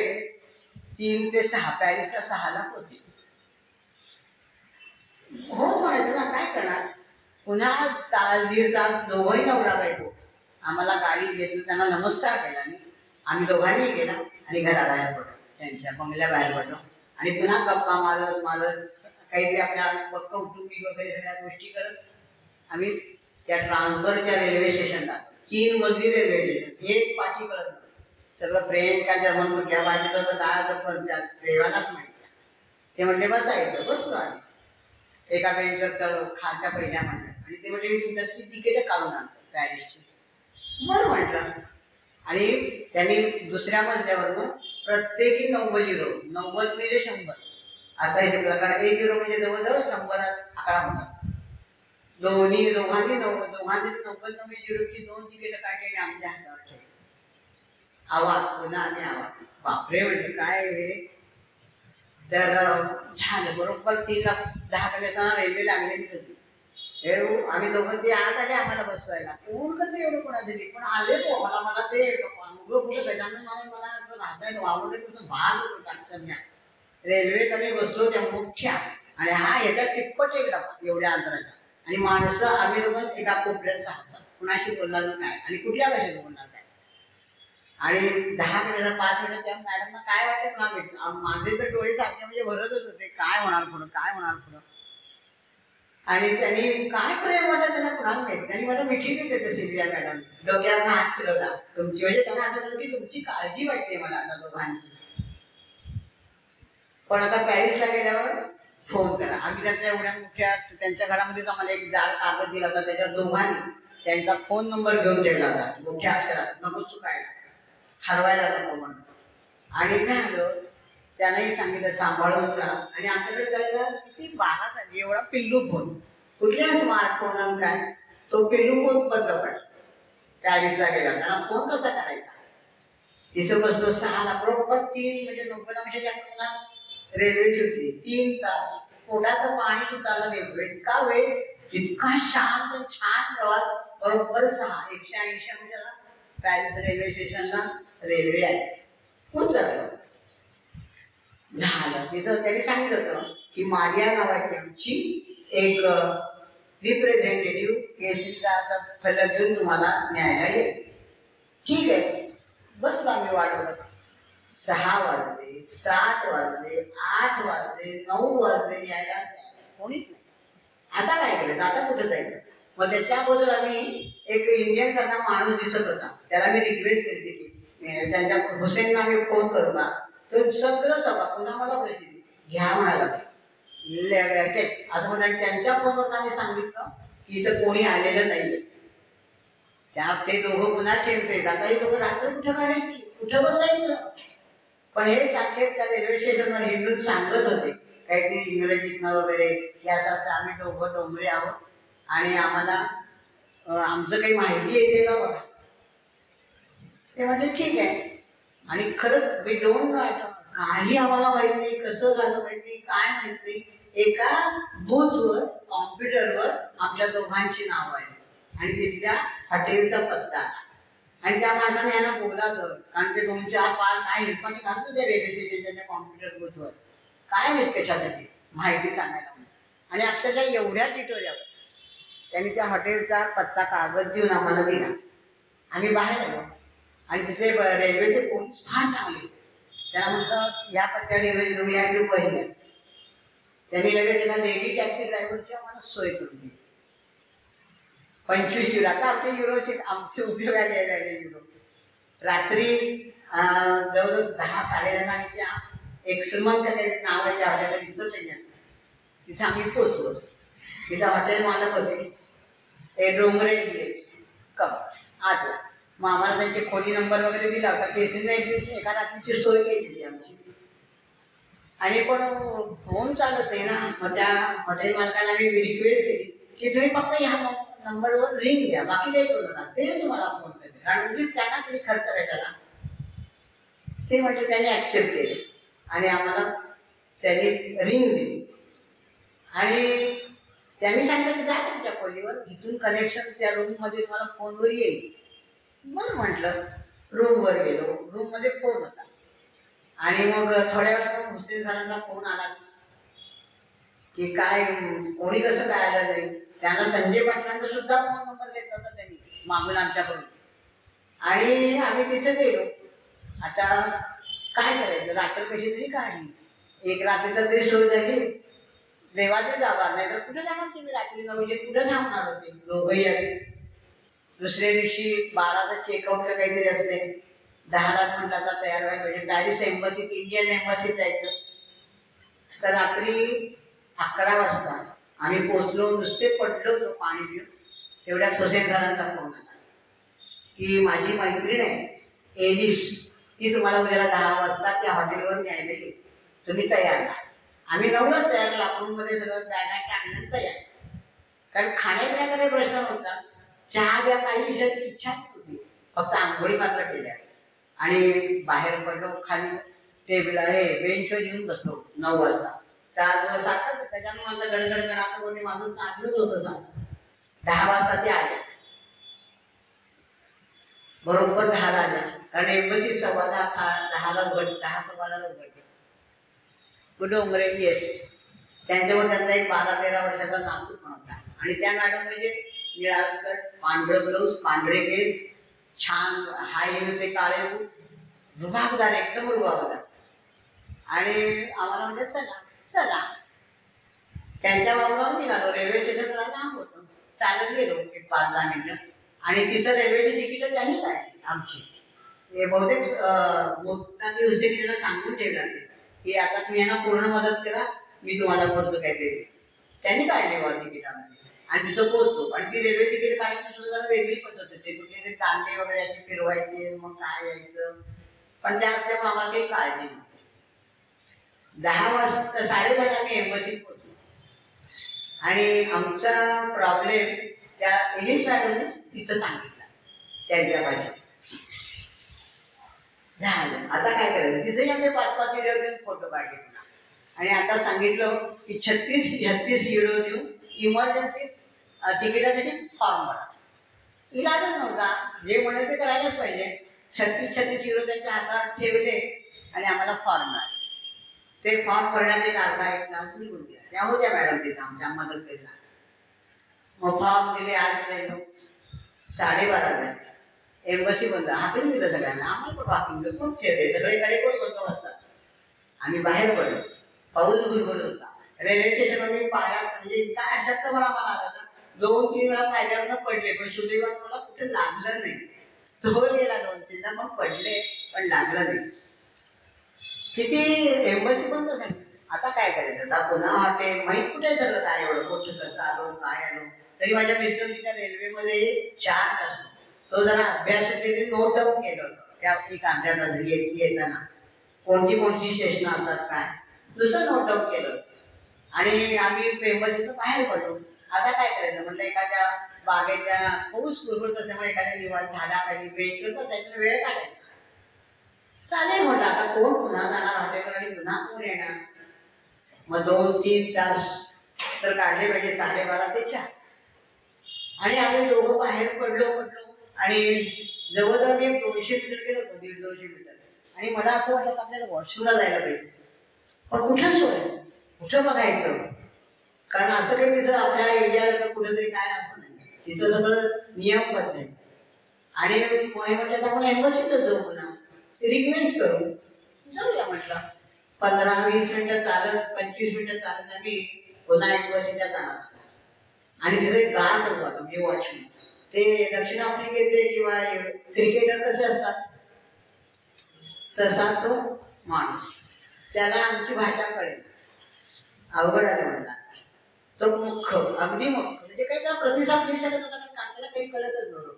3 ते 6, पॅरिसला 6ला होती. हो म्हणायचं ना, काय करणार. पुन्हा तास 1.5 तास दोघंही नवरा बायको आम्हाला गाडीत घेतलं, त्यांना नमस्कार केला मी, आम्ही दोघांनी गेला आणि घराबाहेर पडलो, त्यांच्या बंगल्याबाहेर पडलो. आणि पुन्हा गप्पा मारत मारत काहीतरी आपल्या कौटुंबिक वगैरे सगळ्या गोष्टी करत आम्ही त्या ट्रान्सफरच्या रेल्वे स्टेशनला, 3 मजली रेल्वे स्टेशन, एक पाठी कळत नव्हतं, सगळं फ्रेंच का जर्मन कुठल्या भाषेत होतं काय होतं पण त्या देवालाच माहिती. ते म्हटले बसायचं, बसलो आम्ही एका बेंचवर खालच्या पहिल्या म्हणतात. आणि ते म्हटले मी तुमच्यासाठी तिकीट काढून आणतो पॅरिसची. बरं म्हटलं. आणि त्यांनी दुसऱ्या मजल्यावरनं प्रत्येकी 90 युरो, 90 म्हणजे 100 असा हे प्रकार. 1 युरो म्हणजे जवळजवळ 100 आकडा होता. दोघांनी 90 युरोची 2 तिकीट काढली आणि आमच्या हातावर ठेवली. आवाज पुन्हा आणि आवाज, बापरे म्हटलं काय हे. तर झालं बरोबर 3:10 येताना रेल्वे लागलेली होती. हे आम्ही दोघं ते आत आले आम्हाला बसवायला, कोण करते एवढं कोणासाठी, पण आले तो मला ते मुगं पुढे गजानन मला असं राहता वावरले तसं भाग होतं. रेल्वेत आम्ही बसलो त्या मोठ्या, आणि हा ह्याच्यात तिप्पट एक डबा एवढ्या अंतराचा, आणि माणसं आम्ही दोघं एका कोपऱ्यात 6-7, कुणाशी बोलणार काय आणि कुठल्या भाषेत बोलणार काय. आणि 10 मिनिटं 5 मिनिटं त्या मॅडमना काय वाटलं पुन्हा, माझे तर डोळे सारखे म्हणजे भरतच होते, काय होणार पुढं काय होणार पुढं. आणि त्यांनी काय प्रेम वाटलं त्यांना कुणाला माहित. त्यांनी मला मिठी देते ते सिल्विया मॅडम, डोक्यावर हात फिरवला तुमची, म्हणजे त्यांना असं वाटलं की तुमची काळजी वाटते मला आता दोघांची. पण आता पॅरिसला गेल्यावर फोन करा. आम्ही त्यांच्या एवढ्या मोठ्या त्यांच्या घरामध्येच आम्हाला एक जाड कागद दिला होता, त्याच्या दोघांनी त्यांचा फोन नंबर घेऊन ठेवला होता मोठ्या अक्षरात, नको चुकायला, हरवायला नको म्हणून. आणि काय झालं, त्यानंही सांगितलं सांभाळून जा. आणि आमच्याकडे कळलं किती 12 साली एवढा पिल्लू फोन, कुठल्या स्मार्टफोन काय, तो पिल्लू फोन बंद पडला. पॅरिसला गेला त्यांना फोन कसा करायचा. तिथं बसलो 6ला बरोबर 3 म्हणजे 90 रेल्वे सुटली. 3 तास पोटाचं पाणी सुटायला गेलो, इतका वेळ, इतका शांत छान प्रवास. बरोबर 180 अंशाला पॅरिस रेल्वे स्टेशनला रेल्वे आहे. खूप झालं तिथं त्यांनी सांगितलं होतं की मारिया नावाची आमची एक रिप्रेझेंटेटिव्ह केसरीचा असा फलक घेऊन तुम्हाला न्यायला येईल. ठीक आहे, बसलो आम्ही वाट बघत. 6 वाजले, 7 वाजले, 8 वाजले, 9 वाजले, यायला कोणीच नाही. आता काय करायचं, आता कुठं जायचं. मग त्याच्या अगोदर आम्ही एक इंडियन सारखा माणूस दिसत होता, त्याला मी रिक्वेस्ट केली की त्यांच्या हुसेनला आम्ही फोन करू का. तर सगळं सभा पुन्हा मला प्रसिद्धी घ्या म्हणाला असं म्हणाले. त्यांच्या फोनवर आम्ही सांगितलं की इथं कोणी आलेलं नाहीये. त्या ते दोघं पुन्हा चिंतेत, आता हे दोघं रात्र कुठं काढायची, कुठं बसायचं. पण हे अखेर त्या रेल्वे स्टेशनवर हिंडून सांगत होते काहीतरी इंग्रजीतनं वगैरे की असं असं आम्ही दोघं डोंगरे आहोत आणि आम्हाला आमचं काही माहिती येते का बघा. ते म्हणजे ठीक आहे. आणि खरंच वी डोंट नो काही आम्हाला माहित नाही, कसं झालं माहित नाही, काय माहित नाही. एका बूथवर कॉम्प्युटरवर आमच्या दोघांची नावं आहे आणि तिथल्या हॉटेलचा पत्ता आला. आणि त्या माणसाने यांना बोलावलं कारण ते 2, 4, 5 नाही हेल्पाने घालतो त्या रेल्वे स्टेशनच्या कॉम्प्युटर बूथवर काय माहित कशासाठी माहिती सांगायला म्हणून. आणि अक्षरशः एवढ्या चिटोऱ्यावर त्यांनी त्या हॉटेलचा पत्ता कागद देऊन आम्हाला दिला. आम्ही बाहेर आलो आणि तिथले रेल्वेचे पोलीस फार चांगले. त्याला म्हटलं या पत्त्यावर रेल्वे जाऊ, या रुपये या. त्यांनी लगेच एका लेडी टॅक्सी ड्रायव्हरची आम्हाला सोय करून दिली. 25 युरो. आता आमचे उपयोगाला यायला लागले युरो. रात्री जवळजवळ 10 साडेदहा आम्ही त्या एक्समन का काही नाव आहे त्या हॉटेलला विसरले नाही. तिथं आम्ही पोचलो. तिथं हॉटेल मालक होते ते डोंगरे इंग्लिश कम आतला. मग आम्हाला त्यांचे खोली नंबर वगैरे दिला होता. केसीने एक दिवशी एका रात्रीची सोय केली आमची. आणि पण फोन चालत नाही ना. मग त्या हॉटेल मालकाला मी रिक्वेस्ट केली की तुम्ही फक्त ह्या नंबरवर रिंग द्या, बाकी काही करू नका, ते तुम्हाला फोन करते. कारण उगीच त्यांना तरी खर्च कशाला. ते म्हणजे त्यांनी ॲक्सेप्ट केले आणि आम्हाला त्यांनी रिंग दिली आणि त्यांनी सांगितलं की जा तुमच्या खोलीवर, इथून कनेक्शन त्या रूममध्ये तुम्हाला फोनवर येईल. बरं म्हटलं. रूमवर गेलो. रूममध्ये फोन होता आणि मग थोड्या वेळात हुसेन सरांचा फोन आलाच की काय कोणी कसं काय आलं नाही. त्यांना संजय पाटलांचा सुद्धा फोन नंबर घेतला होता त्यांनी मागून आमच्याकडून. आणि आम्ही तिथे गेलो. आता काय करायचं, रात्र कशी तरी काढली. एक रात्रीचा तरी सोय झाली. देवाचे जावा, नाही तर कुठे जाणार तुम्ही रात्री 9चे कुठे थांबणार होते दोघंही आम्ही. दुसऱ्या दिवशी 12चा चेकआउट का काहीतरी असते. 10ला म्हटलं आता तयार व्हायला पाहिजे. पॅरिस एम्बसीत, इंडियन एम्बसीत जायचं. तर रात्री 11 वाजता आम्ही पोचलो. नुसते पडलो होतो पाणी पिऊन. तेवढ्याच हुसेन सरांचा फोन आला की माझी मैत्रीण आहे एलिस, ती तुम्हाला उद्याला 10 वाजता त्या हॉटेलवर न्यायला येईल, तुम्ही तयार राहा. आम्ही 9लाच तयार. लाकूडमध्ये सगळं बॅगात टाकलं तयार. कारण खाण्यापिण्याचा काही प्रश्न नव्हता. चहा बिया काही इच्छा नव्हती. फक्त आंघोळी मात्र केल्या आणि बाहेर पडलो. खाली टेबल आहे बेंचवर येऊन बसलो 9 वाजता. 4 दिवस सारखंच त्याच्यानं माझं गडगड आता कोणी माझं चाललंच होतं ना. 10 वाजता ते आले. बरोबर 10ला आल्या. कारण एम्बसी 10:15 उघडली. 10:15 उघडली. डोंगरे येस. त्यांच्यावर त्यांचा एक 12-13 वर्षाचा नातू पण होता. आणि त्या मॅडम म्हणजे निळा स्कर्ट, पांढरं ब्लाऊज, पांढरे केस, छान हाय हिलचे काळे बूट, रुबाबदार, एकदम रुबाबदार. आणि आम्हाला म्हणजे चला चला. त्यांच्या वावरावर निघालो. रेल्वे स्टेशनला लांब होतं. चालत गेलो एक 5-10 मिनिटं. आणि तिथं रेल्वेची तिकीटं त्यांनी काढली आमची. हे बहुतेक मोठाची हुसेनीला सांगून ठेवलं असेल की आता तुम्ही यांना पूर्ण मदत करा, मी तुम्हाला बोलतो काहीतरी. त्यांनी काढली बा तिकीट आम्ही आणि तिथं पोहोचलो. आणि ती रेल्वे तिकीट काढायची सुद्धा जरा वेगळी पद्धत होती. कुठले तरी कांदे वगैरे असे फिरवायचे, मग काय यायचं. पण त्या असल्यामुळे आम्हाला काही काळजी नव्हती. 10 वाजता 10:30 आम्ही एम्बसीत पोहोचलो. आणि आमचा प्रॉब्लेम त्या एलिस मॅडमनीच तिथं सांगितला त्यांच्या भाषेत. झालं. आता काय करायचं. तिथेही आम्ही 5-5 युरो देऊन फोटो काढले पुन्हा. आणि आता सांगितलं की 36 युरो देऊन इमर्जन्सी तिकिटासाठी फॉर्म भरा. इलाजच नव्हता. जे म्हणेल ते करायलाच पाहिजे. 36 युरो त्यांच्या हातात ठेवले आणि आम्हाला फॉर्म मिळाले. ते फॉर्म भरण्यात एक अर्धा 1 तास निघून गेला. त्या होत्या मॅडम तिथं आमच्या मदत केला. मग फॉर्म दिले. आज गेलो. 12:30 झाले. एम्बसी बंद. हाकलून दिलं सगळ्यांना. आम्हाला पण हाकलून दिलं. कोण ठेवले सगळीकडे कोण बंद बसतात. आम्ही बाहेर पडलो. पाऊस गुरगुरत होता. रेल्वे स्टेशनवर मी पायात म्हणजे इतका अशक्तपणा मला आला ना. 2-3 वेळा पायऱ्यावरनं पडले पण सुदैवाने मला कुठे लागलं नाही. जोर गेला 2-3दा पण पडले पण लागलं नाही. किती एम्बसी बंद झाली. आता काय करायचं. आता पुन्हा हॉटेल माहीत कुठे सगळं काय एवढं कुठं कसं आलो काय आलो. तरी माझ्या मिस्टरनी त्या रेल्वेमध्ये 4 असतो तो जरा अभ्यास वगैरे नोट डाऊन केलं होतं त्या एक अर्ध्या तास येताना. कोणती कोणती स्टेशनं असतात काय, दुसरं नोट डाऊन केलं. आणि आम्ही पेंबरच्या बाहेर पडलो. आता काय करायचं म्हटलं, एखाद्या बागेच्या पाऊस भरपूर असल्यामुळे एखाद्या निवांत झाडाखाली बेंचवर बसायचं, वेळ काढायचा. चालेल म्हटलं, आता कोण पुन्हा जाणार हॉटेलवर आणि पुन्हा कोण येणार. मग 2-3 तास तर काढले पाहिजे, 12:30 ते 4. आणि आम्ही दोघं बाहेर पडलो आणि जवळजवळ मी 200 मीटर गेलो होतो, 150-200 मीटर. आणि मला असं वाटलं आपल्याला वॉशरूमला जायला पाहिजे, पण कुठं सोय, कुठं बघायचं. कारण असं काही तिथं आपल्या एरियाला कुठेतरी काय असं नाही, तिथं सगळं नियमबद्ध आहे. आणि म्हटलं आपण एम्बसीतच जाऊ, पुन्हा रिक्वेस्ट करू, जाऊया म्हटलं. 15-20 मिनिटं चालत, 25 मिनिटं चालत आम्ही पुन्हा एम्बसीच्या जाणार. आणि तिथे एक गार्ड होतो, आता म्हणजे वॉचमॅन. ते दक्षिण आफ्रिकेचे किंवा क्रिकेटर कसे असतात तसा तो माणूस, त्याला आमची भाषा कळेल. अवघड आहे म्हणला तो, मुख्य अगदी मुख्य, म्हणजे काही त्याला प्रतिसाद देऊ शकत होता, कारण काकाला काही कळतच नव्हतं.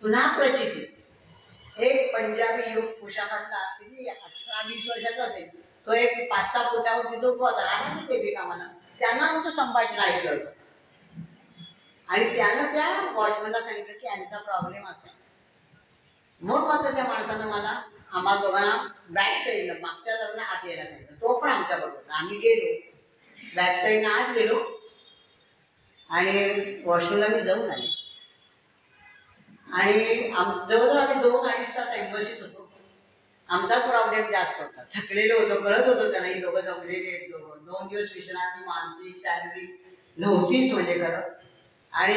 पुन्हा प्रचिती, एक पंजाबी युग पोशाखातला, किती 18-20 वर्षाचा असेल तो, एक 5-6 फुटावर तिथं उभा होता, आला काही कामाला. त्यानं आमचं संभाषण ऐकलं होतं. आणि त्यानं त्या वॉचमॅनला सांगितलं की यांचा प्रॉब्लेम असा आहे. मग मात्र त्या माणसानं मला, आम्हा दोघांना बॅक साईडनं मागच्या जरांना आत यायला सांगितलं. तो पण आमच्या बरोबर. आम्ही गेलो, बॅक साईडनं आत गेलो आणि वॉशरूमला मी जाऊन आले. आणि जवळजवळ आम्ही 2-2.5 तास एम्बसीत होतो. आमचाच प्रॉब्लेम जास्त होता, थकलेलो होतो, कळत होतो त्यांना ही दोघं जमलेले आहेत. 2 दिवस विश्रांती मानसिक शारीरिक नव्हतीच म्हणजे खरं. आणि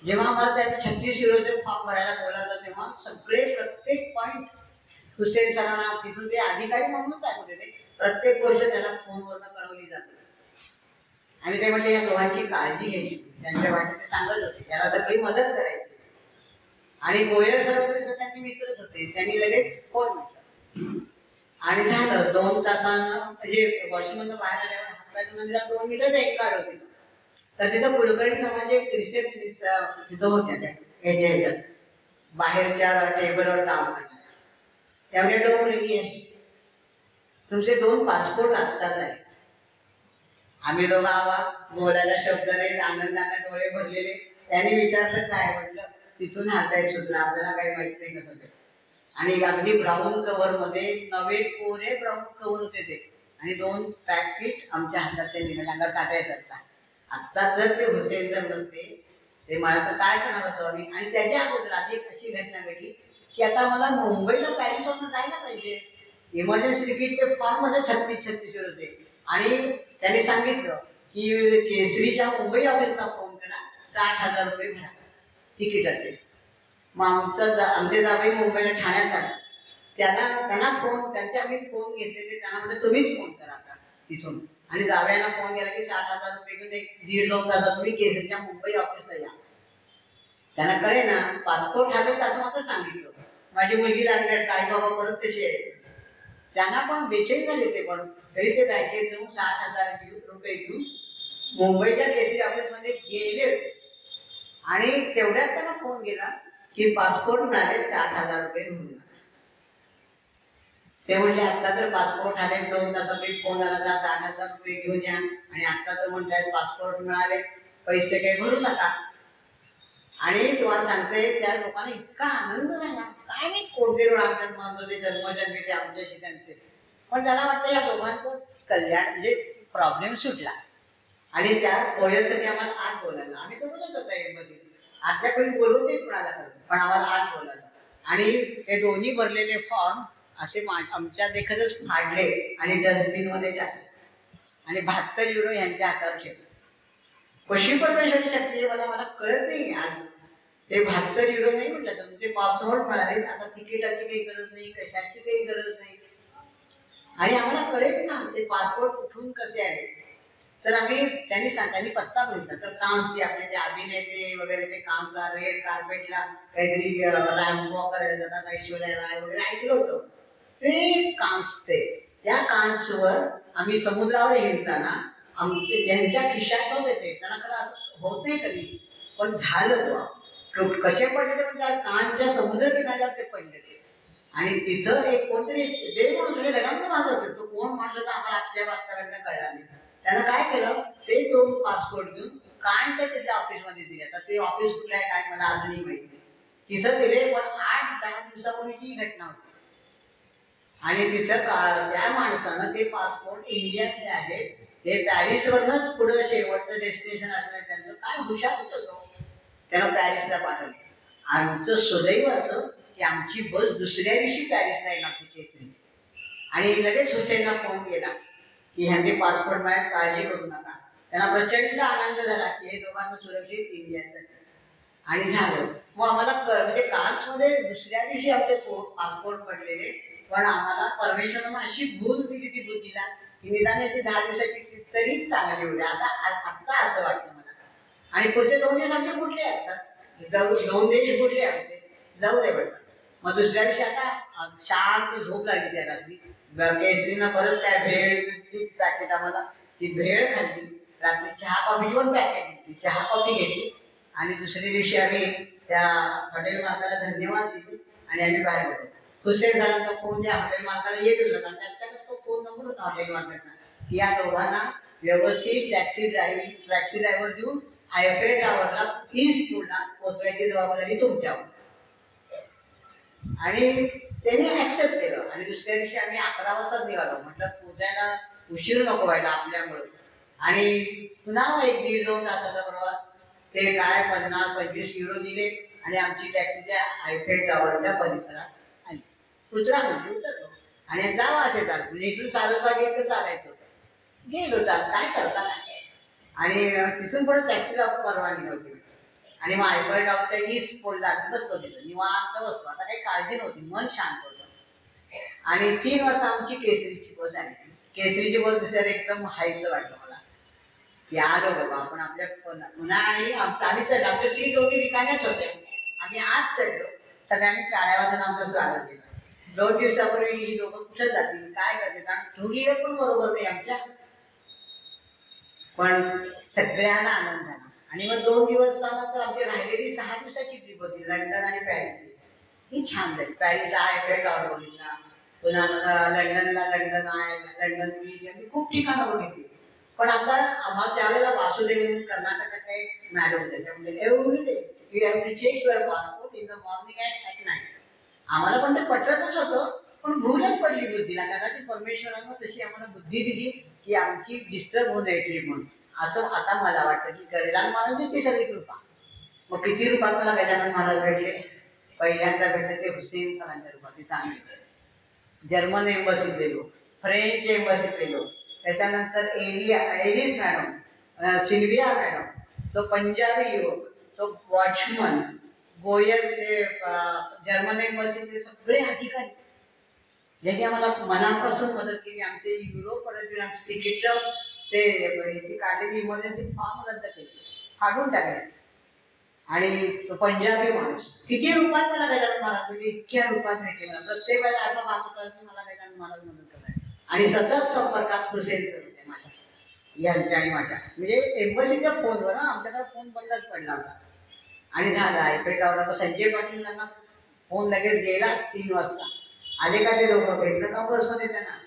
जेव्हा मला त्यांनी 36 युरोचे फॉर्म भरायला बोलावलं, तेव्हा सगळे प्रत्येक पॉईंट हुसेन सरांना, तिथून ते अधिकारी म्हणूनच आहे होते, ते प्रत्येक गोष्ट त्याला फोनवरनं कळवली जाते. आणि ते म्हणजे या दोघांची काळजी घ्यायची, त्यांच्या वाटेत ते सांगत होते, त्याला सगळी मदत करायची. आणि गोयल सर वगैरे त्यांचे मित्रच होते, त्यांनी लगेच फोन म्हटलं. आणि झालं 2 तासानं, म्हणजे वॉशरूममधनं बाहेर आल्यावर हातपाय धुवून जरा 2 मिनिटं एक काढ होती. तर तिथं कुलकर्णी नावाचे एक रिसेप्शनिस्ट तिथं होत्या, त्या ह्याच्यात बाहेरच्या टेबलवर काम करणाऱ्या. त्यामुळे डोंगरे, येस तुमचे 2 पासपोर्ट आत्ताच आहेत. आम्ही दोघं आवाज, बोलायला शब्द नाहीत, आनंदाने डोळे भरलेले. त्यांनी विचारलं काय, म्हटलं तिथून हाताय सुटलं, आपल्याला काही माहित नाही कसं ते. आणि अगदी ब्राऊन कव्हरमध्ये, नवे कोरे ब्राऊन कव्हर होते ते. आणि 2 पॅकेट आमच्या हातात ते निघाले, अंगावर काटा येतात. आत्ता जर ते हुसेन जर नसते, ते मला तर काय करणार होतो आम्ही. आणि त्याच्या अगोदर आधी एक अशी घटना घडली की आता मला मुंबईला पॅरिसवरून जायला पाहिजे. इमर्जन्सी तिकीटचे फॉर्ममध्ये 36 होते. आणि त्यांनी सांगितलं की केसरीच्या मुंबई ऑफिसला फोन करा, 60,000 रुपये भरा तिकिटाचे. मग आमचे जावई मुंबईला ठाण्यात आले. त्यांना फोन, त्यांचे आम्ही फोन घेतले, त्यांना म्हणजे तुम्हीच फोन करा आता तिथून. आणि जावयांना फोन केला की 60,000 रुपये घेऊन 1-1.5-2 तासात तुम्ही केसरीच्या मुंबई ऑफिसला या. त्यांना कळे ना, पासपोर्ट हवेत असं मात्र सांगितलं. माझी मुलगी लागली, आई बाबा परत कशी आहे. त्यांना पण बेचैन झाले ते, पण तरी ते बँकेत घेऊन 60,000 रुपये घेऊन मुंबईच्या केसरी ऑफिसमध्ये गेले होते. आणि तेवढ्यात त्यांना फोन गेला की पासपोर्ट मिळाले, 60,000 रुपये घेऊन. ते म्हटले आत्ता तर पासपोर्ट आले, 2 तासापूर्वी फोन आला, 60,000 रुपये घेऊन या. आणि आत्ता तर म्हणतात पासपोर्ट मिळाले, पैसे काही भरू नका. आणि तुम्हाला सांगते, त्या लोकांना इतका आनंद झाला, काय नाही कोणते आनंद मानतो ते जन्मजन्मी ते आमच्याशी त्यांचे. पण त्यांना वाटलं या दोघांचं कल्याण, म्हणजे प्रॉब्लेम सुटला. आणि त्या गोयलसाठी आम्हाला आत बोलायला, आम्ही तर बोलत होतो एम्बसीत, आतल्या कोणी बोलून देत कुणाला करू, पण आम्हाला आत बोलायला. आणि ते दोन्ही भरलेले फॉर्म असे आमच्या देखतच फाडले आणि डस्टबिनमध्ये टाकले. आणि 72 युरो यांच्या हातावर ठेवले. कशी परमेश्वरी शक्ती आहे मला कळत नाही आज. ते 72 युरो नाही म्हटलं, तुमचे पासपोर्ट मिळाले, आता तिकिटाची काही गरज नाही, कशाची काही गरज नाही. आणि आम्हाला कळेच ना ते पासपोर्ट कुठून कसे आले. तर त्यांनी पत्ता बघितला, तर कान्सचे आपले जे अभिनेते वगैरे ते कान्सला रेड कार्पेटला काहीतरी रॅम्प वॉक करायला जातात, ऐश्वर्या राय वगैरे ऐकलं होतं. ते कान्स, त्या कान्सवर आम्ही समुद्रावर हिंडताना आमचे त्यांच्या खिशात होते ते. त्यांना खरं असं होत नाही कधी, पण झालं बुवा. कसे पडले ते, पण त्या कानच्या समुद्र किनाऱ्यावर ते पडले ते. आणि तिचं एक कोणतरी ते म्हणून तुझ्या घरात माझं असेल तो कोण म्हटलं तर आम्हाला आत्या बात्याकडनं कळला नाही. त्यानं काय केलं ते 2 पासपोर्ट घेऊन कायमच्या तिथल्या ऑफिसमध्ये दिले. आता ते ऑफिस कुठलं आहे काय मला अजूनही माहिती नाही. तिथं दिले पण 8-10 दिवसापूर्वी ती घटना होती. आणि तिथं त्या माणसानं ते पासपोर्ट इंडियातले आहेत ते पॅरिसवरनंच पुढं शेवटचं डेस्टिनेशन असणार त्यांचं काय हुशार होतं तो. त्यानं पॅरिसला पाठवले. आमचं सुदैव असं की आमची बस दुसऱ्या दिवशी पॅरिसला येणार होती केसरी. आणि लगेच हुसेनला फोन केला की ह्यांचे पासपोर्ट मिळाले काळजी करू नका. त्यांना प्रचंड आनंद झाला की हे दोघांना सुरक्षित इंडियात जाते. आणि झालं मग आम्हाला म्हणजे कार्समध्ये दुसऱ्या दिवशी आमचे पासपोर्ट पडलेले. पण आम्हाला परमेश्वरानं अशी भूल दिली ती बुद्धीला की निदान याची 10 दिवसाची ट्रिप तरी चांगली होती. आता असं वाटतं मला. आणि पुढचे 2 दिवस आमचे कुठले असतात 2 देश कुठले आमचे जाऊ दे म्हटलं. मग दुसऱ्या दिवशी आता शांत झोप लागली त्या रात्री. केसरीनं परत काय भेळ दिली पॅकेट आम्हाला. ती भेळ खाल्ली. रात्री चहा कॉफीची पण पॅकेट घेतली. चहा कॉफी घेतली. आणि दुसऱ्या दिवशी आम्ही त्या हॉटेल मालकाला धन्यवाद दिले आणि आम्ही बाहेर पडलो. हुसेन सरांचा फोन त्या हॉटेल मालकाला येत होता कारण त्यांच्याकडे तो फोन नंबर होता हॉटेल मालकाचा की या दोघांना व्यवस्थित टॅक्सी ड्रायव्हर देऊन आयफेल टॉवरला पीसफुलला पोचवायची जबाबदारी तुमच्यावर. आणि त्यांनी ॲक्सेप्ट केलं. आणि दुसऱ्या दिवशी आम्ही 11 वाजता निघालो. म्हटलं पोचायला उशीर नको व्हायला आपल्यामुळे. आणि पुन्हा 1-1.5-2 तासाचा प्रवास. ते काय 50-25 युरो दिले आणि आमची टॅक्सी त्या आयफेल टॉवरच्या परिसरात आली. उतरा म्हणजे उतरलो आणि जावं असे चालत म्हणजे इथून सारसबाग इतकं चालायचं होतं. गेलो चालत काय करता काय. आणि तिथून पुढे टॅक्सीला परवानगी नव्हती. आणि मग आयफेल टॉवरच्या ईस्ट पोलला बसलो तिथं निवांत बसलो. आता काही काळजी नव्हती मन शांत होतं. आणि 3 वाजता आमची केसरीची बस आली. केसरीची बस दिसल्यावर एकदम हायसं वाटलं मला की आलो बाबा आपण आपल्या पुन्हा. आणि आम्ही चढलो. आमच्या सीट दोघी रिकाम्याच होत्या. आम्ही आज चढलो. सगळ्यांनी टाळ्या वाजून आमचं स्वागत केलं. 2 दिवसापूर्वी ही लोकं कुठं जातील काय करतील कारण टू व्हीलर पण बरोबर नाही आमच्या. पण सगळ्यांना आनंद झाला. आणि मग 2 दिवसानंतर आमची राहिलेली 6 दिवसाची ट्रिप होती लंडन आणि पॅरिसची. ती छान झाली. पॅरिसचा आयफेल टॉवर बघितला. पुन्हा लंडनला लंडन आय लंडन बीच यांनी खूप ठिकाणं बघितली. पण आता आम्हाला त्यावेळेला वासुदेव कर्नाटकातल्या एक मॅडम होत्या. त्या म्हणजे every day you have to check your passport in the morning and at night. आम्हाला पण ते पटतच होतं पण भूलच पडली बुद्धीला. कदाचित परमेश्वरानं तशी आम्हाला बुद्धी दिली की आमची डिस्टर्ब होऊ नये ट्रीप म्हणून. असं आता मला वाटतं की गजानन महाराजांची ती सगळी कृपा. मग किती रूपात मला गजानन महाराज भेटले. पहिल्यांदा भेटले ते हुसेन सरांच्या रूपात. ते चांगले जर्मन एम्बसीतले लोक, फ्रेंच एम्बसीतले लोक, त्याच्यानंतर एलिस मॅडम, सिल्विया मॅडम, तो पंजाबी युवक, तो वॉचमन, गोयल, ते जर्मन एम्बसीतले सगळे अधिकारी ज्यांनी आम्हाला मनापासून मदत केली. आमचे युरोप परत आमचे तिकीट ते इथे काढलेली इमर्जन्सी फॉर्म रद्द केले काढून टाकले. आणि तो पंजाबी माणूस किती रूपात मला गजानन महाराज म्हणजे इतक्या रूपात भेटले. मला प्रत्येक वेळेला असा भास होता की मला गजानन महाराज मदत करतात. आणि सतत संपर्कात हुसेन सर होते माझ्या यांच्या आणि माझ्या म्हणजे एम्बसीच्या फोनवर. आमच्याकडे फोन बंदच पडला होता. आणि झालं आयफेल टॉवरला संजय पाटील यांना फोन लगेच गेलाच 3 वाजता. आले का ते लोक घेतलं का बसमध्ये त्यांना.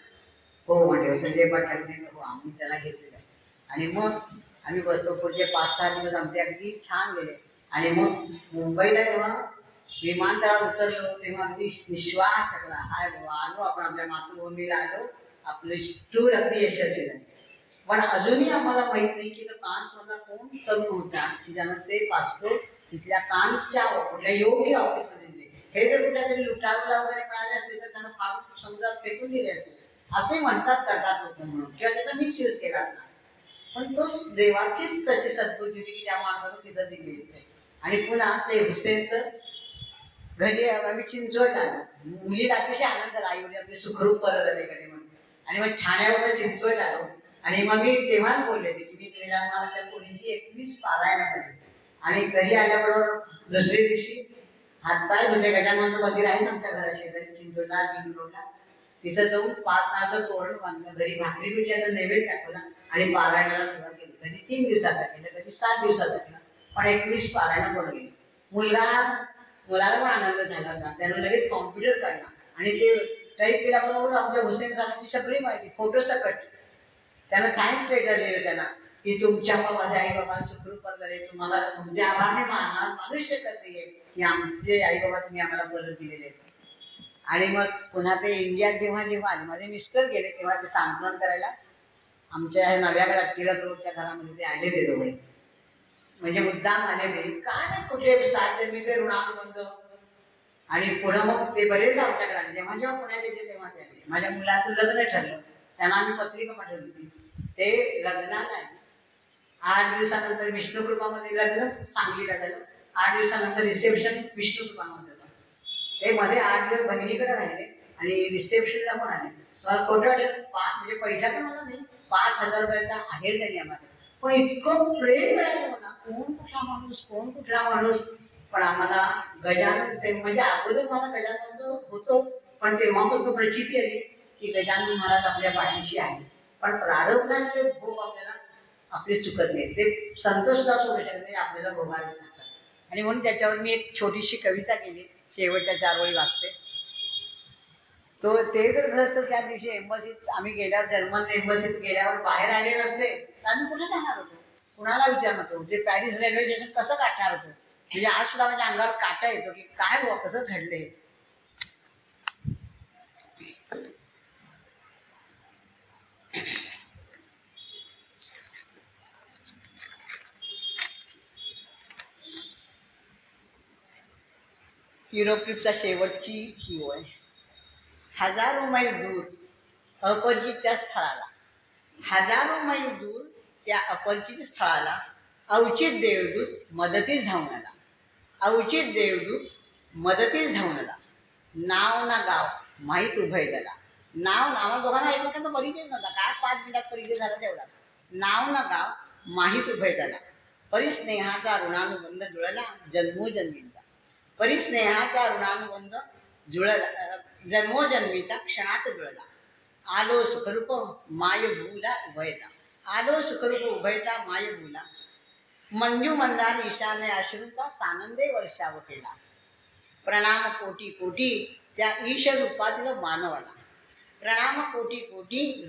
हो म्हणजे संजय पाटील हो आम्ही त्याला घेतलेलं आहे. आणि मग आम्ही बसतो. पुढचे 5-6 दिवस आमचे अगदी छान गेले. आणि मग मुंबईला जेव्हा विमानतळावर उतरलो तेव्हा अगदी निश्वास सगळा हाय बाबा आलो आपण आपल्या मातृभूमीला आलो. आपलं टूर अगदी यशस्वी झाले. पण अजूनही आम्हाला माहीत नाही की तो कान्समधला कोण तरुण होता की ज्यानं ते पासपोर्ट तिथल्या कान्सच्या कुठल्या योग्य ऑफिसमध्ये दिले. हे जर कुठल्यातरी लुटारूला वगैरे मिळाले असते तर त्यांना फार समुद्रात फेकून दिले असते असे म्हणतात करतात लोक म्हणून किंवा त्याचा मिसयूज केला असता. पण तो देवाचीच तशी सद्बुद्धी होती की त्या माणसानं तिथं दिली येते. आणि पुन्हा ते हुसेनचं घरी आम्ही चिंचवडला आलो. मुलीला अतिशय आनंद झाला. आई वडील आपले सुखरूप परत आले कधी म्हणून. आणि मग ठाण्यावर चिंचवड आलो. आणि मग मी तेव्हाच बोलले होते की मी गजानन महाराजच्या पोळीची 21 पारायणं केली. आणि घरी आल्याबरोबर दुसऱ्या दिवशी हातपाय धुतले. गजाननाचं मंदिर आहे आमच्या घरा शेजारी चिंचवडला लिंक रोडला. तिथं जाऊन 5 नाळचं तोरण बांधलं. घरी भाकरी पिठ्याचा नैवेद्य दाखवला आणि पारायणाला सुरुवात केली. कधी 3 दिवसाचा केलं कधी 7 दिवसाचा केलं. पण 21 पारायणं करून गेली. मुलाला पण आनंद झाला होता. त्यानं लगेच कॉम्प्युटर काढला आणि ते टाईप केल्याबरोबर आमच्या हुसेन सरांची सगळी माहिती फोटोसकट त्यानं थँक्स लेटर लिहिलं त्यांना की तुमच्यामुळे माझे आई बाबा सुखरूप झाले, तुम्हाला तुमचे आभार मी मानूच शकत नाहीये की आमचे आई बाबा तुम्ही आम्हाला परत दिलेले आहेत. आणि मग पुन्हा ते इंडियात जेव्हा जेव्हा आले, माझे मिस्टर गेले तेव्हा ते सांत्वन करायला आमच्या ह्या नव्या घरात टिळक रोडच्या घरामध्ये ते आले ते दोघे, म्हणजे मुद्दाम आलेले काय नाही कुठे 7 जन्मीचे ऋणानुबंध. आणि पुढं मग ते बरेच आमच्याकडे आले, जेव्हा जेव्हा पुण्यात येते तेव्हा ते आले. माझ्या मुलाचं लग्न ठरलं, त्यांना आम्ही पत्रिका पाठवली होती, ते लग्नाला आले. 8 दिवसानंतर विष्णुकृपामध्ये लग्न सांगलीला झालं, 8 दिवसानंतर रिसेप्शन विष्णुकृपामध्ये झालं. ते मध्ये 8 दिवस बहिणीकडे राहिले आणि रिसेप्शनला पण आले. मला खोटं वाटेल, म्हणजे पैसा तर मला नाही, 5,000 रुपयाचा आहे त्यांनी आम्हाला, पण इतकं प्रेम मिळालं मला, कोण कुठला माणूस. पण आम्हाला गजानन ते म्हणजे अगोदर मला गजानन होतं, पण तेव्हापासून प्रचिती आली की गजानन महाराज आपल्या पाठीशी आहे. पण प्रारब्धातले भोग आपल्याला आपली चुकत नाही, ते संत सुद्धा सोडू शकत नाही, आपल्याला भोगावे लागतात. आणि म्हणून त्याच्यावर मी एक छोटीशी कविता केली, शेवटच्या 4 ओळी वाचते. तो ते जर ग्रस्त त्या दिवशी एम्बसीत आम्ही गेल्यावर, जर्मन एम्बसीत गेल्यावर बाहेर आले नसते तर आम्ही कुठे जाणार होतो, कुणाला विचारणार होतो, ते पॅरिस रेल्वे स्टेशन कसं काढणार होतो. म्हणजे आज सुद्धा माझ्या अंगावर काटा येतो की काय बुवा कसं घडले. युरोप ट्रिपचा शेवटची ही ओळ आहे. हजारो मैल दूर अपरिचित त्या स्थळाला, हजारो मैल दूर त्या अपरिचित स्थळाला अवचित देवदूत मदतीस धावून आला, अवचित देवदूत मदतीस धावून आला. नाव ना गाव माहीत उभय त्याला, नाव आम्हाला दोघांना एकमेकांचा परिचय नव्हता, काय 5 मिनिटात परिचय झाला तेवढा. नाव ना गाव माहीत उभय त्याला, परिस्नेहाचा ऋणानुबंध जुळला जन्मोजन्मीचा, परिस्नेहाचा ऋणानुबंध जुळला जन्मोजन्मीचा क्षणात जुळला. आलो सुखरूप मायभूला उभयता, आलो सुखरूप उभयता मायभूला. मंजू मंदार ईशान्य अश्रूंचा सानंदे वर्षाव केला. प्रणाम कोटी कोटी त्या ईश रूपातील मानवाला, प्रणाम कोटी कोटी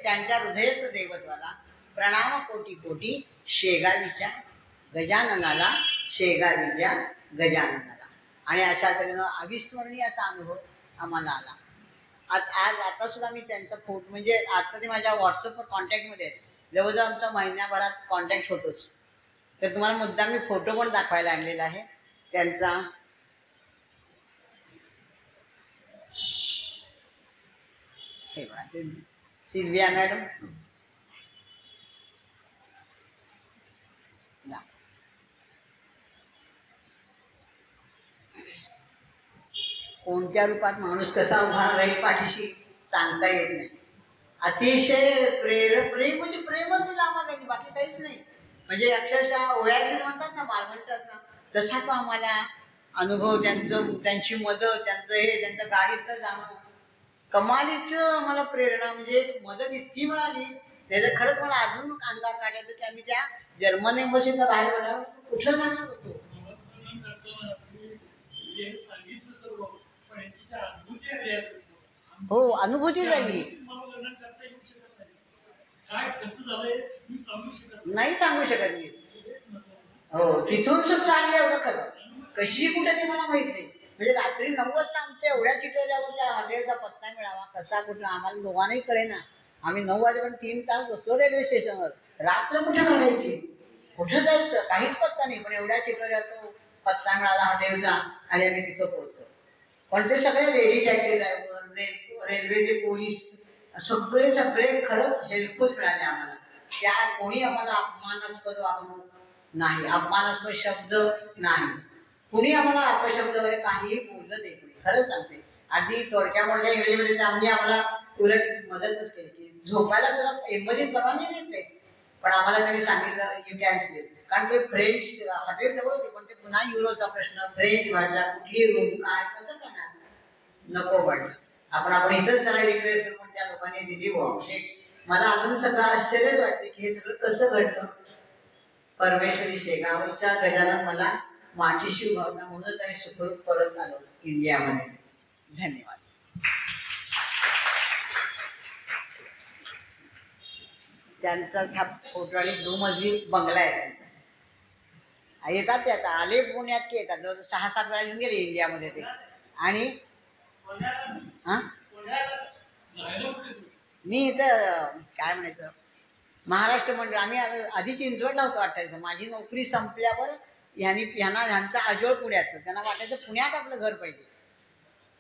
त्यांच्या हृदयस्थ देवत्वाला, प्रणाम कोटी कोटी शेगावीच्या गजाननाला, शेगावीच्या गजाननाला. आणि अशा तऱ्हेनं अविस्मरणीय असा अनुभव आम्हाला आला. आज आता सुद्धा मी त्यांचा फोटो, म्हणजे आता ते माझ्या व्हॉट्सअपवर कॉन्टॅक्टमध्ये आहेत, जवळजवळ आमचा महिन्याभरात कॉन्टॅक्ट होतोच. तर तुम्हाला मुद्दा मी फोटो पण दाखवायला आणलेला आहे त्यांचा. हे बघा, ते सिल्विया मॅडम, कोणत्या रूपात माणूस कसा उभा राहील पाठीशी सांगता येत नाही. अतिशय प्रेम म्हणजे प्रेमच दिलं आम्हाला त्यांनी, बाकी काहीच नाही. म्हणजे अक्षरशः ओयासीस म्हणतात ना मालवणतात ना, तसा तो आम्हाला अनुभव, त्यांची मदत, त्यांचं गाडीतलं जाणं, कमालीचं मला प्रेरणा, म्हणजे मदत इतकी मिळाली. त्याचं खरंच मला अजून अंगावर काढायचं की आम्ही त्या जर्मन एम्बसीला बाहेर पडल्यावर कुठं जाणार होतो. हो, अनुभूती झाली, नाही सांगू शकत मी. हो, तिथून सुद्धा आली एवढं खरं, कशी कुठे ते मला माहित नाही. म्हणजे रात्री 9 वाजता आमच्या एवढ्या चिटवल्यावर त्या हॉटेलचा पत्ता मिळावा कसा कुठला आम्हाला दोघांनाही कळेना. आम्ही 9 वाजेपर्यंत 3 तास बसलो रेल्वे स्टेशनवर. रात्र कुठे घालायची, कुठं जायचं काहीच पत्ता नाही. पण एवढ्या चिटवल्यावर तो पत्ता मिळाला हॉटेलचा आणि आम्ही तिथं पोहोचलो. पण ते सगळे लेडी टॅक्सी ड्रायव्हर, रेल्वेचे पोलीस, सगळे खरंच हेल्पफुल मिळाले आम्हाला. त्या कोणी आम्हाला अपमानास्पद वागणूक नाही, अपमानास्पद शब्द नाही, कुणी आम्हाला अपशब्द वगैरे काहीही बोललं नाही. खरंच सांगते, आधी थोडक्या मोठ्या इंग्रजीमध्ये त्यांनी आम्हाला उलट मदतच केली की झोपायला सुद्धा एम्बसीत परवानगी देत नाही, पण आम्हाला त्यांनी सांगितलं यू कॅन स्लीप. कारण ते फ्रेंच हॉटेल जवळ होते, पण ते पुन्हा युरोचा प्रश्न, फ्रेंच भाषा, कुठली रूम काय कसं करणार, नको वाटलं. आपण इथंच त्याला रिक्वेस्ट करू, पण त्या लोकांनी दिली बुवा. म्हणजे मला अजून सगळं आश्चर्यच वाटते की हे सगळं कसं घडलं. परमेश्वरी शेगावचा गजानन मला माठीशी उभारला, म्हणूनच आम्ही सुखरूप परत आलो इंडियामध्ये. धन्यवाद. त्यांचाच हा फोटो आणि 2 मजली बंगला आहे त्यांचा. येतात ते आता आले पुण्यात की येतात, जवळ 6-7 वेळा येऊन गेले इंडियामध्ये ते. आणि हां मी इथं काय म्हणायचं महाराष्ट्र मंडळ आम्ही आधी चिंचवडला होतो वाटायचं. माझी नोकरी संपल्यावर ह्यांचा आजोळ पुण्याचं, त्यांना वाटायचं पुण्यात आपलं घर पाहिजे.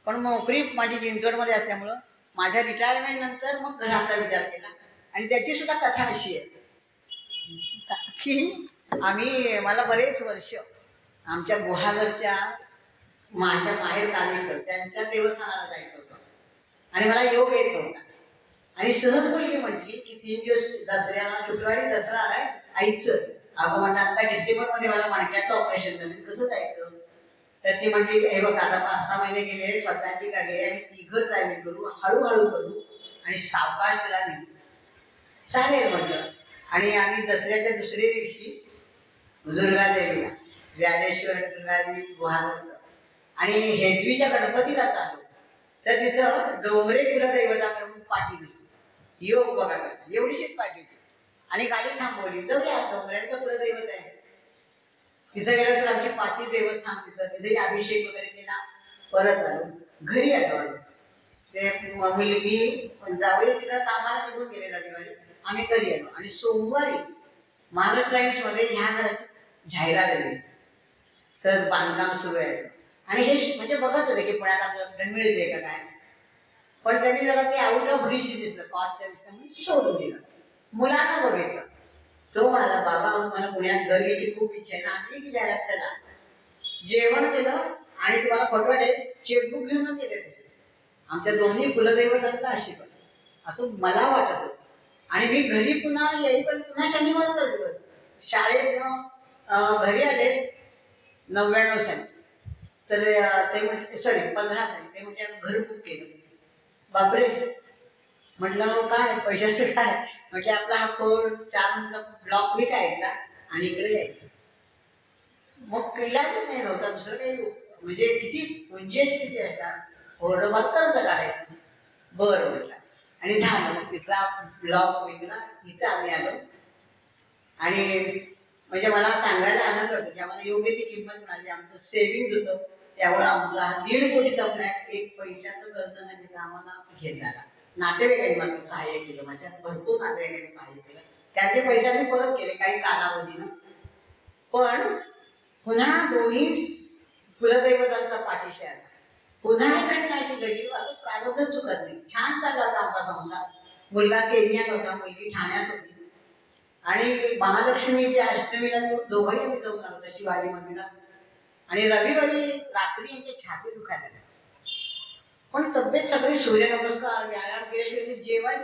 पण नोकरी माझी चिंचवडमध्ये असल्यामुळं माझ्या रिटायरमेंट नंतर मग घराचा विचार केला. आणि त्याची सुद्धा कथा अशी आहे की मला बरेच वर्ष आमच्या गुहागरच्या माझ्या माहेर कालेकर त्यांच्या देवस्थानाला जायचं होतं आणि मला योग येत नव्हता. आणि सहज मुलगी म्हटली की 3 दिवस दसऱ्याला, शुक्रवारी दसरा आलाय आईचं. अगं म्हणलं आता डिसेंबरमध्ये मला मणक्याचं ऑपरेशन झालं, कसं जायचं? तर ती म्हटली हे बघ आता 5-6 महिने गेले, स्वतःची गाडी आहे, आम्ही 3घं ड्रायव्हिंग करू, हळूहळू करू आणि सावकाश तिला नेऊ. चालेल म्हटलं. आणि आम्ही दसऱ्याच्या दुसऱ्या दिवशी दुर्गादेवीला, व्याडेश्वर दुर्गादेवी गुहागरचं आणि हेदवीच्या गणपतीला चालू. तर तिथं डोंगरे कुलदैवताकडून पाठी दिसली. योग बघा कसा, एवढीशीच पाठी होती. आणि गाडी थांबवली, जाऊया डोंगऱ्यांचं कुलदैवत आहे. तिथं गेलं तर आमची 5ही देवस्थान तिथेही अभिषेक वगैरे केला. परत आलो, घरी आलो. ते मुलगी जावई तिथं कामाला निघून गेले रविवारी, आम्ही घरी आलो. आणि सोमवारी महाराष्ट्र टाइम्समध्ये ह्या घराची जाहिरात आली, सहज बांधकाम सुरू आहे. आणि हे म्हणजे बघत होते की पुण्यात आपल्याला मिळते का काय. पण त्यांनी जरा ते आउट ऑफ रिच दिसलं, कॉस्टच्या दिसलं म्हणून सोडून दिलं. मुलांना बघितलं, तो म्हणाला बाबा मला पुण्यात घर घ्यायची खूप इच्छा आहे ना, आली की जाहिरात चला. जेवण केलं आणि तुम्हाला फोटो चेकबुक घेऊनच गेले ते. आमच्या दोन्ही कुलदैवतांचा आशीर्वाद असं मला वाटत होतं. आणि मी घरी पुन्हा येईपर्यंत पुन्हा शनिवारचा दिवस. शाळेतनं घरी आले 99 साली. तर ते म्हटले 15 साली ते म्हटले घर बुक केलं. बापरे म्हटलं काय पैशाचं काय? म्हटलं आपला हा 4 ब्लॉक विकायचा आणि इकडे यायचं. मग इलाजच नाही नव्हता दुसरं काही. म्हणजे किती पुंजेच किती असतात, थोडंफार कर्ज काढायचं. बरं म्हटलं आणि झालं. मग तिथला ब्लॉक विकला, इथं आम्ही आलो. आणि म्हणजे मला सांगायला आनंद होतो की आम्हाला योग्य ती किंमत मिळाली. आमचं सेव्हिंग होतं त्यामुळं आमचा 1.5 कोटीचा फ्लॅट एक पैशाचं कर्ज न घेता आम्हाला घेता आला. नातेवाईकांनी मला सहाय्य केलं, माझ्या भरपूर नातेवाईकांनी सहाय्य केलं. त्याचे पैसे आम्ही परत केले काही कालावधीनं. पण पुन्हा दोन्ही कुलदैवतांचा पाठीशी आला. पुन्हा एक घटना अशी घडली, असं प्रारब्ध चुकत नाही. छान चालला होता आमचा संसार. मुलगा केनियात होता, मुलगी ठाण्यात होती. आणि महालक्ष्मीच्या अष्टमीला दोघंही आम्ही जाऊन आलो होतो शिवाजी मंदिरात. आणि रविवारी रात्री यांची छाती दुखायला लागली. पण तब्येत सगळी, सूर्यनमस्कार व्यायाम केल्याशिवाय जेवण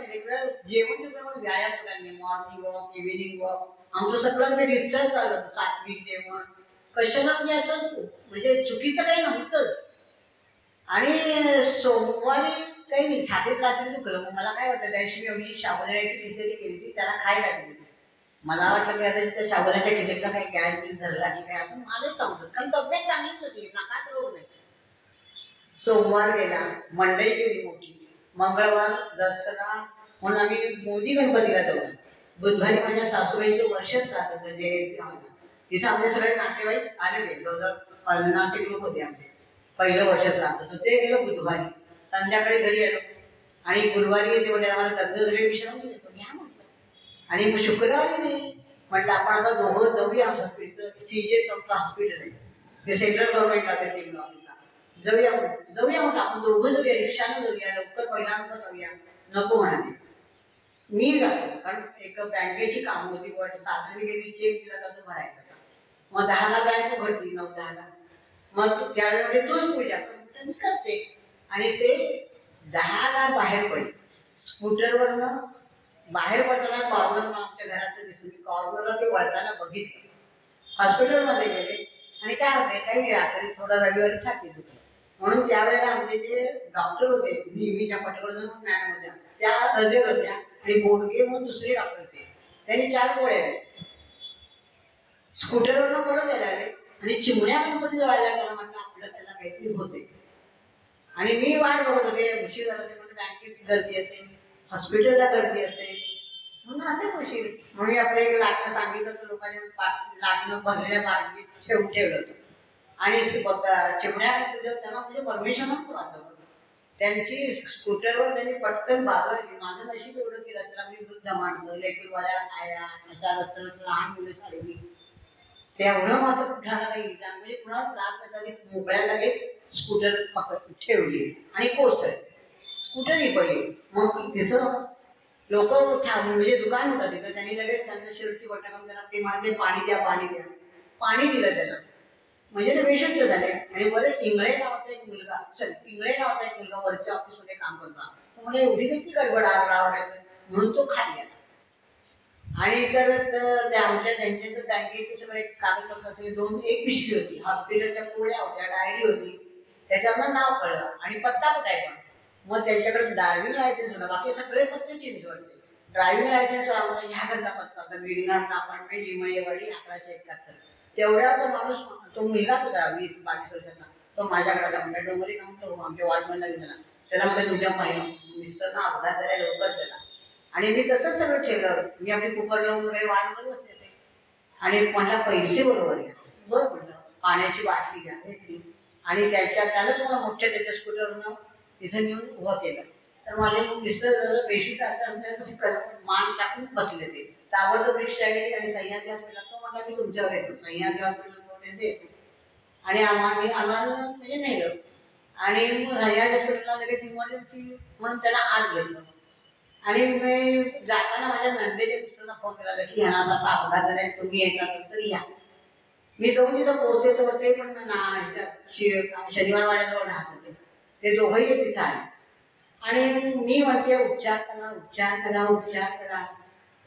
जेवण चुकल्यामुळे व्यायाम केला नाही. मॉर्निंग वॉक, इव्हिनिंग वॉक आमचं सगळं ते रितसर चाललं होतं. सात्विक जेवण कशाला म्हणजे असं म्हणजे चुकीचं काही नव्हतंच. आणि सोमवारी काही नाही, छातीत रात्री दुखलं. मग मला काय वाटतं त्या दिवशी मी एवढी साबुदाण्याची खिचडी केली ती त्याला खायला दिली. मला वाटलं की आता त्या साबुदाण्याच्या खिचडीचा काही गॅस धरला की काय असं मलाच समजत, कारण तब्येत चांगलीच होती, नाकात रोग नाही. सोमवार गेला, मंडई केली मोठी. मंगळवार दसरा म्हणून आम्ही मोदी गणपतीला जाऊ. बुधवारी माझ्या सासूबाईंचे वर्षच राहत होतं JSP मध्ये. तिथं आमचे सगळे नातेवाईक आलेले, जवळजवळ 50 लोक होते आमचे. पहिलं वर्षच राहत होतं ते गेलं बुधवारी. संध्याकाळी घरी आलो आणि गुरुवारी ते म्हणजे आम्हाला कर्ज झाले विश्रांती देतो घ्या म्हटलं. आणि मग शुक्रवारी मी म्हटलं आपण आता दोघं जाऊया हॉस्पिटल, CJ चौकचं हॉस्पिटल आहे ते सेंट्रल गव्हर्नमेंटला ते सिव्हिल ऑफिसला. जाऊया म्हटलं आपण दोघं जाऊया, रिक्षानं जाऊया, लवकर पहिल्यांदा जाऊया. नको म्हणाले. मी जातो कारण एक बँकेची कामं होती, पण सासरी गेली चेक दिला तर तो भरायचा. मग 10ला बँक उघडती, 9-10ला. मग त्यावेळेला तोच पूजा मी करते. आणि ते 10ला बाहेर पडले. स्कूटरवरनं बाहेर पडताना कॉर्नर आमच्या घरात दिसून कॉर्नरला ते वळताना बघितलं. हॉस्पिटलमध्ये गेले आणि काय होते काही नाही, रात्री थोडा रविवारी छाती दुखलं म्हणून त्यावेळेला आमचे जे डॉक्टर होते नेहमीच्या पटवर्धन मॅडम होत्या त्या हजर होत्या. आणि बोडगे म्हणून दुसरे डॉक्टर होते, त्यांनी 4 गोळ्या दिल्या. स्कूटरवरनं परत यायला आले आणि चिमण्या गणपती जवळला त्याला म्हटलं आपलं त्याला काहीतरी होते. आणि मी वाट बघत होते, उशीर झाला ते म्हणजे बँकेत गर्दी असेल, हॉस्पिटलला गर्दी असेल. म्हणून असं खुशी म्हणून आपलं एक लाटणं सांगितलं तर लोकांनी लाटणं भरलेल्या बाटलीत ठेवून ठेवलं होतं. आणि चिमण्या त्यांना म्हणजे परमिशनच वाजवलं. त्यांची स्कूटरवर त्यांनी पटकन बाजवायची. माझं नशीब एवढं केलं असेल, आम्ही वृद्ध माणसं, लेकरवाल्या आया, अशा रस्त्यावर लहान मुलं शाळेची, तेवढं मात्र कुठाला काही इजा म्हणजे कुणाला त्रास नाही झाली. मोकळ्या लगेच स्कूटर पकड ठेवली आणि कोसळली, स्कूटरही पडली. मग तिथं लोक म्हणजे दुकान होतं तिथं, त्यांनी लगेच त्यांचं शिरची बटन करून त्यांना ते माझे पाणी द्या पाणी द्या, पाणी दिलं त्याला. म्हणजे ते बेशुद्ध झाले. आणि बरं इंगळे नावाचा एक मुलगा, इंगळे नावाचा एक मुलगा वरच्या ऑफिसमध्ये काम करता, म्हणजे एवढी कशी गडबड आवडायचं म्हणून तो खाली आला. आणि तर ते आमच्या त्यांच्या तर बँकेचे सगळे कागदपत्र असेल, एक पिशवी होती, हॉस्पिटलच्या गोळ्या होत्या, डायरी होती, त्याच्यावरनं नाव कळलं आणि पत्ता कुठाय पण. मग त्यांच्याकडे ड्रायव्हिंग लायसन्स होता, बाकी सगळे पत्ते चेंज होते. ड्रायव्हिंग लायसन्स आमचा ह्या घरचा पत्ता होता, विघ्नाथ अपार्टमेंट, लिमयेवाडी 1171. तेवढ्या तो माणूस, तो मुलगाच होता 20-22 वर्षाचा, तो माझ्याकडे आला. म्हणता डोंगरी काम करू, आमच्या वॉर्डमॅनला विचारला. त्याला म्हणजे तुमच्या मिस्टरना अपघात झाला, लवकर झाला. आणि मी तसंच सगळं ठेवलं. मी आपली कुकर लावून वगैरे वाट बघत बसले ते. आणि म्हटलं पैसे बरोबर घ्या, बरं म्हटलं पाण्याची बाटली घ्या, घेतली. आणि त्यानंच मला मोठ्या त्याच्या स्कूटरनं तिथं नेऊन उभं केलं. तर माझे मिस्टर पेशंट असतात मान टाकून बसले ते. ताबडतोब रिक्षा गेली आणि सह्याद्री हॉस्पिटल, तो म्हटला मी तुमच्यावर येतो, सह्याद्री हॉस्पिटलपर्यंत येतो. आणि आम्हाला म्हणजे नेलं. आणि सह्याद्री हॉस्पिटलला लगेच इमर्जन्सी म्हणून त्याला आत घेतलं. आणि मी जाताना माझ्या नंदेच्या मिस्टरला फोन केला की ह्यांना असा अपघात झालाय, तुम्ही येतात तर या. मी जाऊन तिथं पोहोचले तर ते पण शनिवार वाड्याजवळ राहत होते, ते दोघंही तिथं आले. आणि मी म्हणते उपचार करा उपचार करा उपचार करा.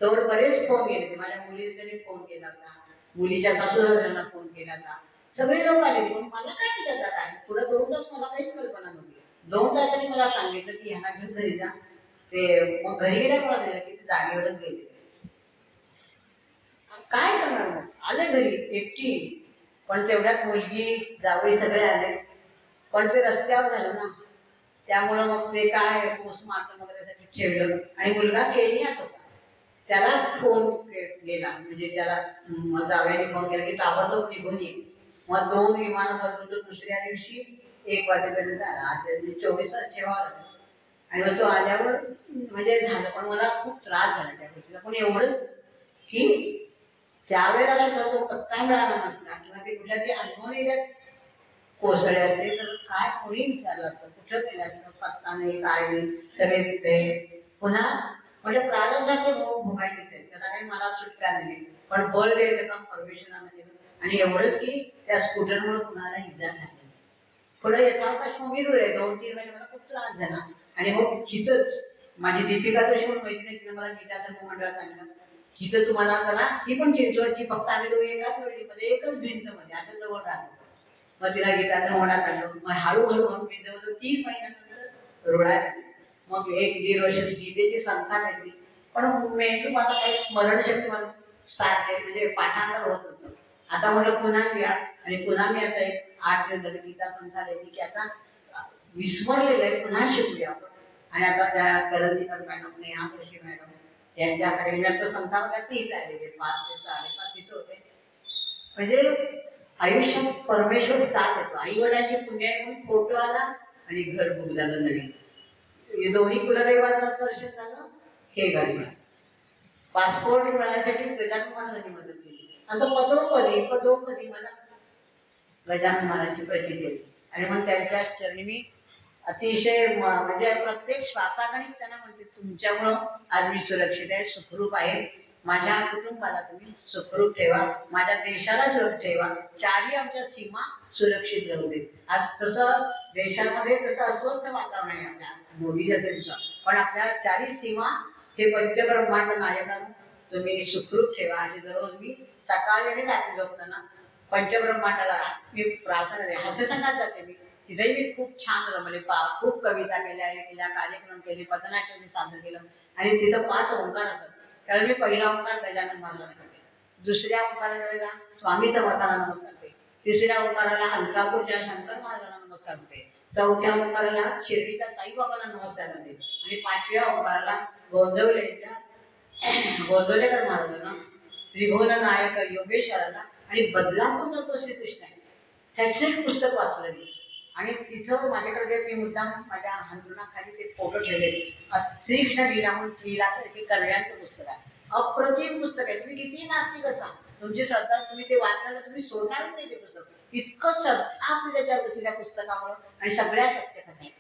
तर बरेच फोन गेले, माझ्या मुलींनी फोन केला होता, मुलीच्या सासूसासऱ्यांना फोन केला होता, सगळे लोक आले. पण मला काय केलं काय पुढे 2 तास मला काहीच कल्पना नव्हती. 2 तासांनी मला सांगितलं की ह्यांना घेऊन घरी जा. ते मग घरी गेल्या मला झालं की ते जागेवरच गेले. काय करणार मग, आले घरी एकटी. पण तेवढ्यात मुलगी जावई सगळे आले. पण ते रस्त्यावर झालं ना, त्यामुळं मग ते काय पोस्टमार्टम वगैरेसाठी ठेवलं. आणि मुलगा केनियात होता, त्याला फोन गेला, म्हणजे त्याला जावयाने फोन केला की ताबडतोब निघून ये. मग 2 विमानं बदलून तो दुसऱ्या दिवशी 1 वाजेपर्यंत आला. आज 24 तास ठेवावं लागलं. आणि मग तो आल्यावर म्हणजे झालं. पण मला खूप त्रास झाला त्या गोष्टीला. पण एवढं की त्यावेळेला सुद्धा तो पत्ता मिळाला नसला किंवा ते कुठल्या तरी अननोन एरियात कोसळले असते तर काय कोणी विचारलं असतं, कुठं गेलं असतं, पत्ता नाही काय नाही, सगळे कुठे. पुन्हा म्हणजे प्रारंभाचे भोगायचे ते, त्याला काही मला सुटका नाही. पण बळ द्यायचं काम परमेश्वरानं केलं. आणि एवढंच की त्या स्कूटरमुळे कुणाला इजा झाली. पुढे यथावकाश मग विरुळ आहे. 2-3 महिने मला खूप त्रास झाला. आणि मग हिथंच माझी दीपिका जोशी म्हणून मैत्रिणी, तिने मला गीता धर्म मंडळात आणलं. हिथं तुम्हाला करा, ती पण चिंचवडची, फक्त आम्ही दोघे एकाच वेळीमध्ये एकच भिंतमध्ये आता जवळ राहतो. मग तिला गीता धर्म मंडळात आणलं. मग हळूहळू मी जवळजवळ 3 महिन्यानंतर रुळायला. मग 1-1.5 वर्षाची गीतेची संथा घातली. पण मेंदू मला काही स्मरणशक्ती मला साथ दे, म्हणजे पाठांतर होत होतं. आता म्हटलं पुन्हा घ्या. आणि पुन्हा मी आता 8 दिवस झाले गीता संथा लिहिली की आता विस्मरलेलं आहे, पुन्हा शिकूया आपण. आणि आता त्या करंदीकर मॅडम, नेहा जोशी मॅडम यांच्या हाताखाली नंतर संथा वगैरे इथं आलेले 5 ते 5:30 तिथं होते. म्हणजे आयुष्यात परमेश्वर साथ येतो. आई वडिलांची पुण्य म्हणून फोटो आला आणि घर बुक झालं नवीन. हे दोन्ही कुलदैवाचं दर्शन झालं, हे घर मिळालं. पासपोर्ट मिळायसाठी गजानन महाराजांनी मदत केली. असं पदोपदी मला गजानन महाराजांची प्रचिती आली. आणि मग त्यांच्या चरणी मी अतिशय म्हणजे प्रत्येक श्वासागणिक त्यांना म्हणते, तुमच्यामुळं आज मी सुरक्षित आहे, सुखरूप आहे. माझ्या कुटुंबाला तुम्ही सुखरूप ठेवा, माझ्या देशाला सुरक्षित ठेवा, 4ही आमच्या सीमा सुरक्षित राहू दे. आज तसं देशामध्ये तसं अस्वस्थ वातावरण आहे आपल्या मोदीच्या तरीचं. पण आपल्या 4ही सीमा हे पंचब्रह्मांड नायकानं तुम्ही सुखरूप ठेवा. आणि दररोज मी सकाळी आणि रात्री झोपताना पंचब्रह्मांडाला मी प्रार्थना करते. हसे सांगत जाते मी. तिथेही मी खूप छान रमले. खूप कविता केल्या, कार्यक्रम केले, पथनाट्य सादर केलं. आणि तिथं 5 ओंकार असतात. त्यावेळी मी पहिला ओंकार गजानन महाराजांना करते, दुसऱ्या ओंकाराच्या वेळेला स्वामी समर्थांना नमस्कार करते, तिसऱ्या ओंकाराला अंतापूरच्या शंकर महाराजांना नमस्कार करते, चौथ्या ओंकाराला शिर्डीच्या साईबाबांना नमस्कार करते, आणि 5व्या ओंकाराला गोंदवलेच्या गोंदवलेकर महाराजांना त्रिभुवन नायक योगेश्वराला आणि बदलापूरचा तो श्रीकृष्ण आहे त्याचं एक पुस्तक वाचलं मी आणि तिथं माझ्याकडे जे मी मुद्दाम माझ्या अंथरुणाखाली ते फोटो ठेवले श्रीकृष्ण लीला म्हणून लीलाचं ते कर्व्यांचं पुस्तक आहे अप्रतिम पुस्तक आहे तुम्ही कितीही नास्तिक असा तुमची श्रद्धा तुम्ही ते वाचल्यानं तुम्ही सोडणारच नाही ते पुस्तक इतकं श्रद्धा आपली त्या पुस्तकामुळं आणि सगळ्या सत्यकथा आहेत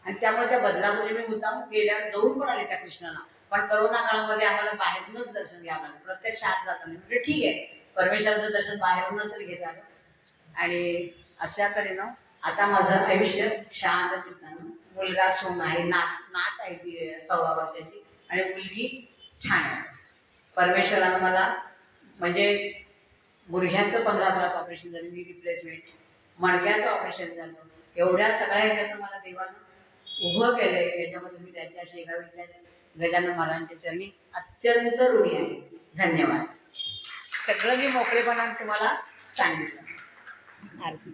आणि त्यामुळे त्या बदलामध्ये मी मुद्दाम गेल्यावर जाऊन पण आले त्या कृष्णाला पण करोना काळामध्ये आम्हाला बाहेरूनच दर्शन घ्यावं लागलं प्रत्यक्ष आत जाताना म्हणजे ठीक आहे परमेश्वराचं दर्शन बाहेरूनच तरी घेत आलं आणि अशा तऱ्हेनं आता माझं आयुष्य शांत चित्तानं मुलगा सून आहे नात आहे ती 6 वर्षाची आणि मुलगी छान आहे परमेश्वरानं मला म्हणजे गुडघ्याचं 15 तास ऑपरेशन झालं मी रिप्लेसमेंट मणक्याचं ऑपरेशन झालं एवढ्या सगळ्या ह्याच्यातनं मला देवानं उभं केलंय याच्यामध्ये मी त्याच्या शेगावीच्या गजानन महाराजांच्या चरणी अत्यंत ऋणी आहे धन्यवाद सगळं मी मोकळेपणाने तुम्हाला सांगितलं आरती